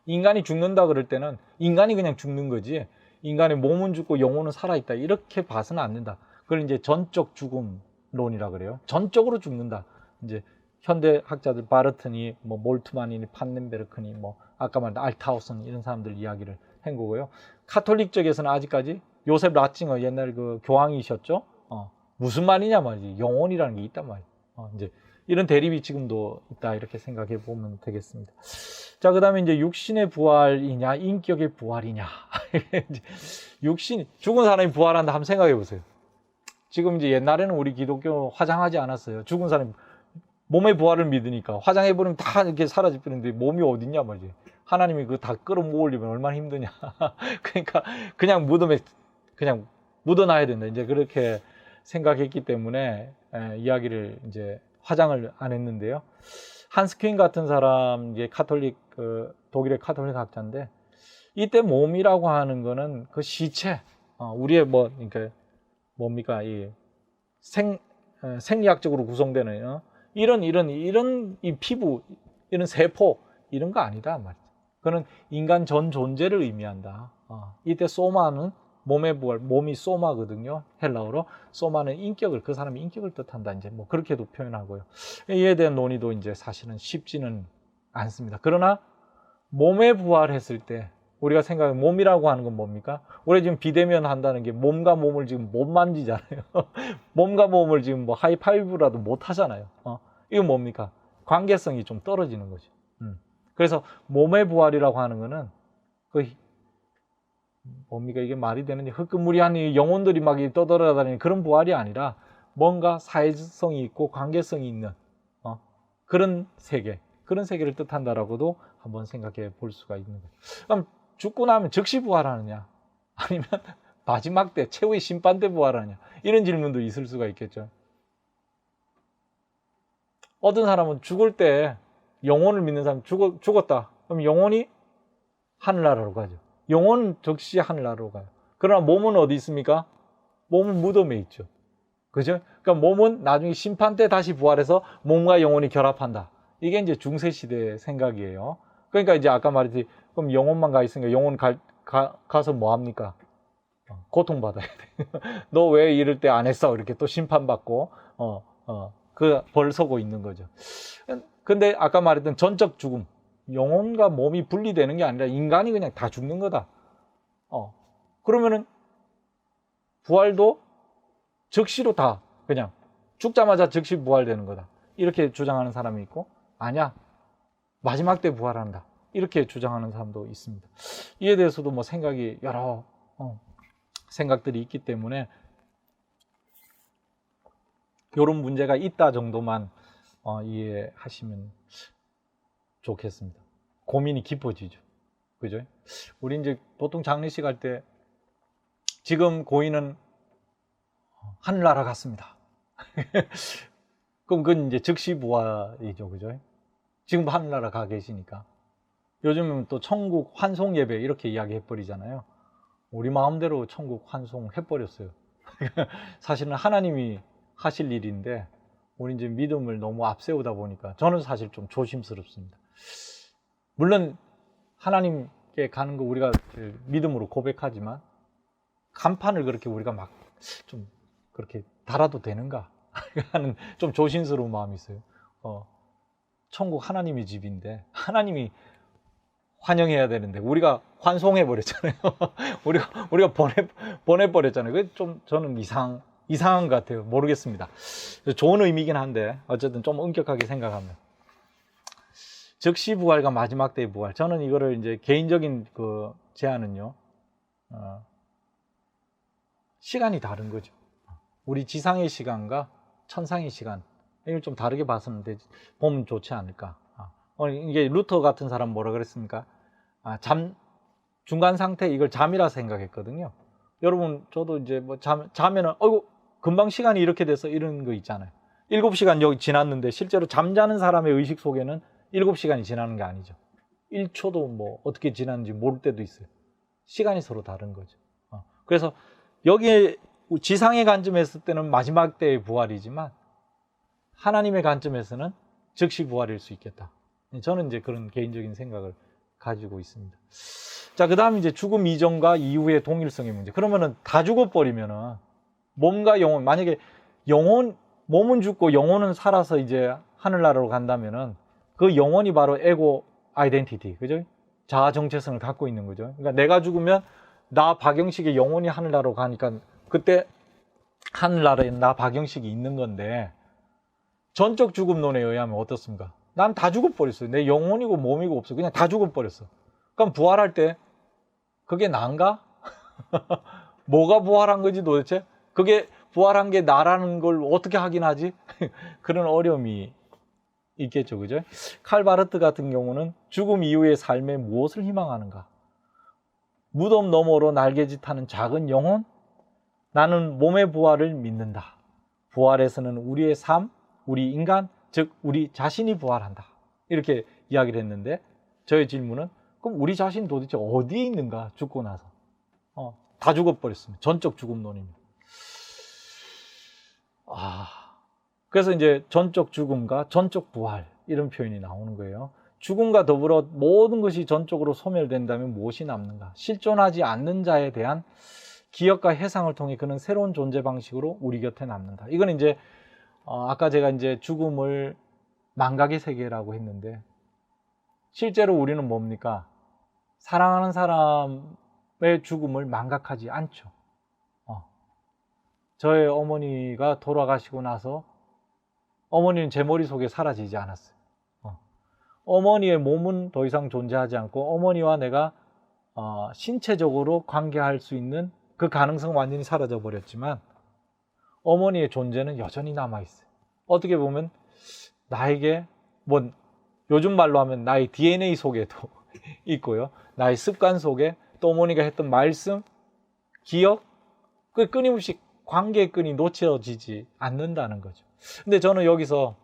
인간이 죽는다 그럴 때는 인간이 그냥 죽는 거지 인간의 몸은 죽고 영혼은 살아있다 이렇게 봐서는 안 된다. 그걸 이제 전적 죽음론이라 그래요. 전적으로 죽는다. 이제 현대 학자들 바르트니 뭐 몰트만이니 판넨베르크니 뭐 아까 말한 알트하우스는 이런 사람들 이야기를 한 거고요. 카톨릭 쪽에서는 아직까지 요셉 라칭어 옛날 그 교황이셨죠. 무슨 말이냐 말이지. 영혼이라는 게 있단 말이에요. 이제 이런 대립이 지금도 있다 이렇게 생각해 보면 되겠습니다. 자, 그다음에 이제 육신의 부활이냐 인격의 부활이냐. 죽은 사람이 부활한다 한번 생각해 보세요. 지금 이제 옛날에는 우리 기독교 화장하지 않았어요. 죽은 사람이 몸의 부활을 믿으니까 화장해 버리면 다 이렇게 사라져 버리는데 몸이 어딨냐 말이지. 하나님이 그거 다 끌어모으려면 얼마나 힘드냐. 그러니까 그냥 무덤에 그냥 묻어놔야 된다. 이제 그렇게 생각했기 때문에 이야기를 이제 화장을 안 했는데요. 한스 퀸 같은 사람 이제 독일의 카톨릭 학자인데 이때 몸이라고 하는 거는 그 시체 우리의 그러니까 뭡니까 이 생리학적으로 구성되는 이런 이 피부 이런 세포 이런 거 아니다 말이죠. 그는 인간 전 존재를 의미한다. 이때 소마는 몸의 부활, 몸이 소마거든요. 헬라어로 소마는 인격을 그 사람의 인격을 뜻한다. 이제 뭐 그렇게도 표현하고요. 이에 대한 논의도 이제 사실은 쉽지는 않습니다. 그러나 몸에 부활했을 때 우리가 생각하는 몸이라고 하는 건 뭡니까? 우리 지금 비대면 한다는 게 몸과 몸을 지금 못 만지잖아요. 몸과 몸을 지금 뭐 하이파이브라도 못 하잖아요. 이건 뭡니까? 관계성이 좀 떨어지는 거죠. 그래서 몸의 부활이라고 하는 거는 뭡니까? 이게 말이 되는지 흑금무리한 영혼들이 막 떠돌아다니는 그런 부활이 아니라 뭔가 사회성이 있고 관계성이 있는 그런 세계를 뜻한다라고도 한번 생각해 볼 수가 있는 거죠. 그럼 죽고 나면 즉시 부활하느냐? 아니면 마지막 때 최후의 심판 때 부활하느냐? 이런 질문도 있을 수가 있겠죠. 어떤 사람은 죽을 때 영혼을 믿는 사람 죽었다. 그럼 영혼이 하늘나라로 가죠. 영혼은 즉시 하늘나라로 가요. 그러나 몸은 어디 있습니까? 몸은 무덤에 있죠. 그죠? 그러니까 몸은 나중에 심판 때 다시 부활해서 몸과 영혼이 결합한다. 이게 이제 중세시대의 생각이에요. 그러니까 이제 아까 말했듯이 그럼 영혼만 가 있으니까 영혼 가서 뭐 합니까? 고통받아야 돼. 너 왜 이럴 때 안 했어? 이렇게 또 심판받고, 그 벌 서고 있는 거죠. 근데 아까 말했던 전적 죽음. 영혼과 몸이 분리되는 게 아니라 인간이 그냥 다 죽는 거다. 그러면은 부활도 즉시로 다 그냥 죽자마자 즉시 부활되는 거다. 이렇게 주장하는 사람이 있고 아니야. 마지막 때 부활한다. 이렇게 주장하는 사람도 있습니다. 이에 대해서도 뭐 생각이 여러 생각들이 있기 때문에 이런 문제가 있다 정도만 이해하시면 좋겠습니다. 고민이 깊어지죠. 그죠? 우리 이제 보통 장례식 할 때 지금 고인은 하늘나라 갔습니다. 그럼 그건 이제 즉시 부활이죠. 그죠? 지금 하늘나라 가 계시니까. 요즘은 또 천국 환송 예배 이렇게 이야기해 버리잖아요. 우리 마음대로 천국 환송해 버렸어요. 사실은 하나님이 하실 일인데 우리 이제 믿음을 너무 앞세우다 보니까 저는 사실 좀 조심스럽습니다. 물론 하나님께 가는 거 우리가 믿음으로 고백하지만 간판을 그렇게 우리가 막 좀 그렇게 달아도 되는가 하는 좀 조심스러운 마음이 있어요. 천국 하나님의 집인데 하나님이 환영해야 되는데 우리가 환송해 버렸잖아요. 우리가 보내 버렸잖아요. 그게 좀 저는 이상한 것 같아요. 모르겠습니다. 좋은 의미긴 한데 어쨌든 좀 엄격하게 생각하면 즉시 부활과 마지막 때의 부활. 저는 이거를 이제 개인적인 그 제안은요, 시간이 다른 거죠. 우리 지상의 시간과 천상의 시간, 이걸 좀 다르게 보면 좋지 않을까. 이게 루터 같은 사람 뭐라 그랬습니까? 중간 상태, 이걸 잠이라 생각했거든요. 여러분, 저도 이제 뭐 자면은, 어이구, 금방 시간이 이렇게 돼서 이런 거 있잖아요. 7시간 여기 지났는데 실제로 잠자는 사람의 의식 속에는 7시간이 지나는 게 아니죠. 1초도 뭐 어떻게 지났는지 모를 때도 있어요. 시간이 서로 다른 거죠. 그래서 여기에 지상의 관점에서 때는 마지막 때의 부활이지만 하나님의 관점에서는 즉시 부활일 수 있겠다. 저는 이제 그런 개인적인 생각을 가지고 있습니다. 자, 그 다음 이제 죽음 이전과 이후의 동일성의 문제. 그러면은 다 죽어버리면은 몸과 영혼, 만약에 몸은 죽고 영혼은 살아서 이제 하늘나라로 간다면은 그 영혼이 바로 에고 아이덴티티, 그죠? 자아 정체성을 갖고 있는 거죠. 그러니까 내가 죽으면 나 박영식의 영혼이 하늘나라로 가니까 그때 하늘나라에 나 박영식이 있는 건데, 전적 죽음론에 의하면 어떻습니까? 난 다 죽어버렸어요. 내 영혼이고 몸이고 없어. 그냥 다 죽어버렸어. 그럼 부활할 때 그게 난가? 뭐가 부활한 거지 도대체? 그게 부활한 게 나라는 걸 어떻게 확인하지? 그런 어려움이 있겠죠, 그죠? 칼 바르트 같은 경우는 죽음 이후의 삶에 무엇을 희망하는가? 무덤 너머로 날개짓하는 작은 영혼? 나는 몸의 부활을 믿는다. 부활에서는 우리의 삶, 우리 인간, 즉 우리 자신이 부활한다. 이렇게 이야기를 했는데, 저의 질문은 그럼 우리 자신 도대체 어디에 있는가? 죽고 나서 다 죽어버렸습니다. 전적 죽음론입니다. 그래서 이제 전적 죽음과 전적 부활, 이런 표현이 나오는 거예요. 죽음과 더불어 모든 것이 전적으로 소멸된다면 무엇이 남는가? 실존하지 않는 자에 대한 기억과 해상을 통해 그는 새로운 존재 방식으로 우리 곁에 남는다. 이건 이제 아까 제가 이제 죽음을 망각의 세계라고 했는데, 실제로 우리는 뭡니까? 사랑하는 사람의 죽음을 망각하지 않죠. 저의 어머니가 돌아가시고 나서 어머니는 제 머릿속에 사라지지 않았어요. 어머니의 몸은 더 이상 존재하지 않고 어머니와 내가 신체적으로 관계할 수 있는 그 가능성은 완전히 사라져 버렸지만 어머니의 존재는 여전히 남아있어요. 어떻게 보면 나에게 뭐 요즘 말로 하면 나의 DNA 속에도 있고요. 나의 습관 속에 또 어머니가 했던 말씀, 기억, 그 끊임없이 관계의 끈이 놓쳐지지 않는다는 거죠. 근데 저는 여기서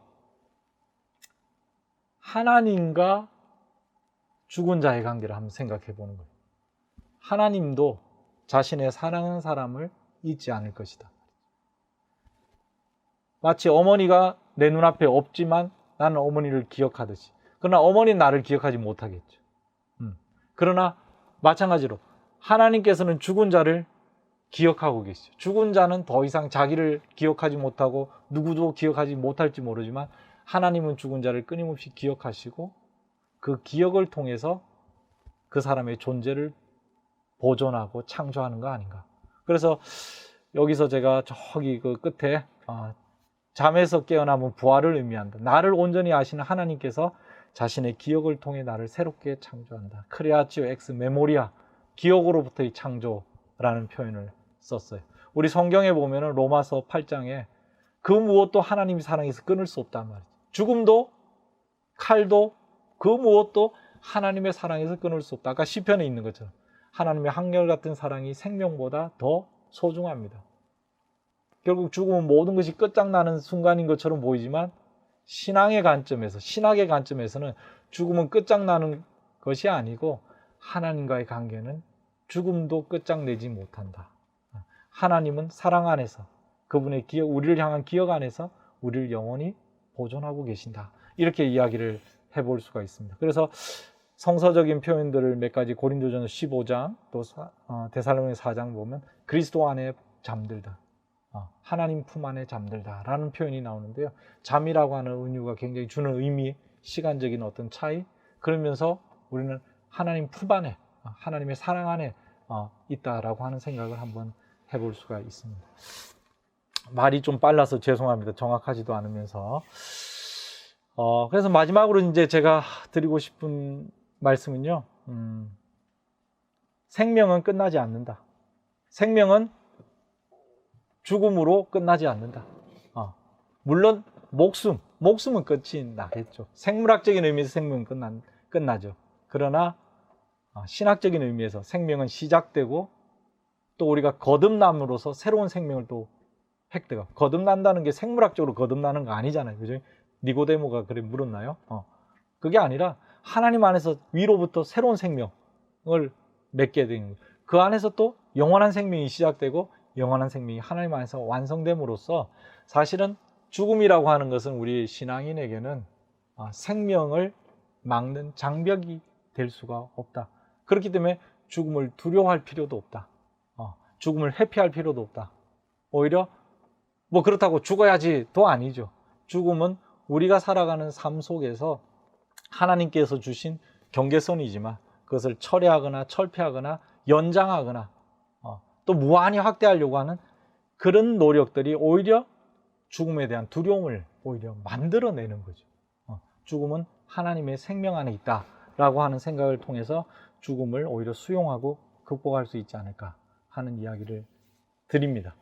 하나님과 죽은 자의 관계를 한번 생각해 보는 거예요. 하나님도 자신의 사랑하는 사람을 잊지 않을 것이다. 마치 어머니가 내 눈앞에 없지만 나는 어머니를 기억하듯이. 그러나 어머니는 나를 기억하지 못하겠죠. 그러나 마찬가지로 하나님께서는 죽은 자를 기억하고 계시죠. 죽은 자는 더 이상 자기를 기억하지 못하고 누구도 기억하지 못할지 모르지만 하나님은 죽은 자를 끊임없이 기억하시고 그 기억을 통해서 그 사람의 존재를 보존하고 창조하는 거 아닌가. 그래서 여기서 제가 저기 그 끝에 잠에서 깨어남은 부활을 의미한다. 나를 온전히 아시는 하나님께서 자신의 기억을 통해 나를 새롭게 창조한다. 크레아치오 엑스 메모리아, 기억으로부터의 창조라는 표현을 썼어요. 우리 성경에 보면은 로마서 8장에 그 무엇도 하나님의 사랑에서 끊을 수 없단 말이죠. 죽음도 칼도 그 무엇도 하나님의 사랑에서 끊을 수 없다. 아까 시편에 있는 것처럼 하나님의 한결같은 사랑이 생명보다 더 소중합니다. 결국 죽음은 모든 것이 끝장나는 순간인 것처럼 보이지만 신앙의 관점에서는 죽음은 끝장나는 것이 아니고 하나님과의 관계는 죽음도 끝장내지 못한다. 하나님은 사랑 안에서 그분의 기억, 우리를 향한 기억 안에서 우리를 영원히 보존하고 계신다. 이렇게 이야기를 해볼 수가 있습니다. 그래서 성서적인 표현들을 몇 가지 고린도전서 15장 또 데살로니가 4장 보면 그리스도 안에 잠들다, 하나님 품 안에 잠들다 라는 표현이 나오는데요. 잠이라고 하는 은유가 굉장히 주는 의미, 시간적인 어떤 차이, 그러면서 우리는 하나님 품 안에, 하나님의 사랑 안에 있다라고 하는 생각을 한번 해볼 수가 있습니다. 말이 좀 빨라서 죄송합니다. 정확하지도 않으면서 그래서 마지막으로 이제 제가 드리고 싶은 말씀은요, 생명은 끝나지 않는다. 생명은 죽음으로 끝나지 않는다. 물론 목숨은 끝이 나겠죠. 생물학적인 의미에서 생명은 끝나죠. 그러나 신학적인 의미에서 생명은 시작되고 또 우리가 거듭남으로서 새로운 생명을 또 획득하고, 거듭난다는 게 생물학적으로 거듭나는 거 아니잖아요. 그죠? 니고데모가 그래 물었나요? 그게 아니라 하나님 안에서 위로부터 새로운 생명을 맺게 되는 거예요. 그 안에서 또 영원한 생명이 시작되고 영원한 생명이 하나님 안에서 완성됨으로써 사실은 죽음이라고 하는 것은 우리 신앙인에게는 생명을 막는 장벽이 될 수가 없다. 그렇기 때문에 죽음을 두려워할 필요도 없다. 죽음을 회피할 필요도 없다. 오히려 뭐 그렇다고 죽어야지도 아니죠. 죽음은 우리가 살아가는 삶 속에서 하나님께서 주신 경계선이지만 그것을 철회하거나 철폐하거나 연장하거나 또 무한히 확대하려고 하는 그런 노력들이 오히려 죽음에 대한 두려움을 오히려 만들어내는 거죠. 죽음은 하나님의 생명 안에 있다라고 하는 생각을 통해서 죽음을 오히려 수용하고 극복할 수 있지 않을까 하는 이야기를 드립니다.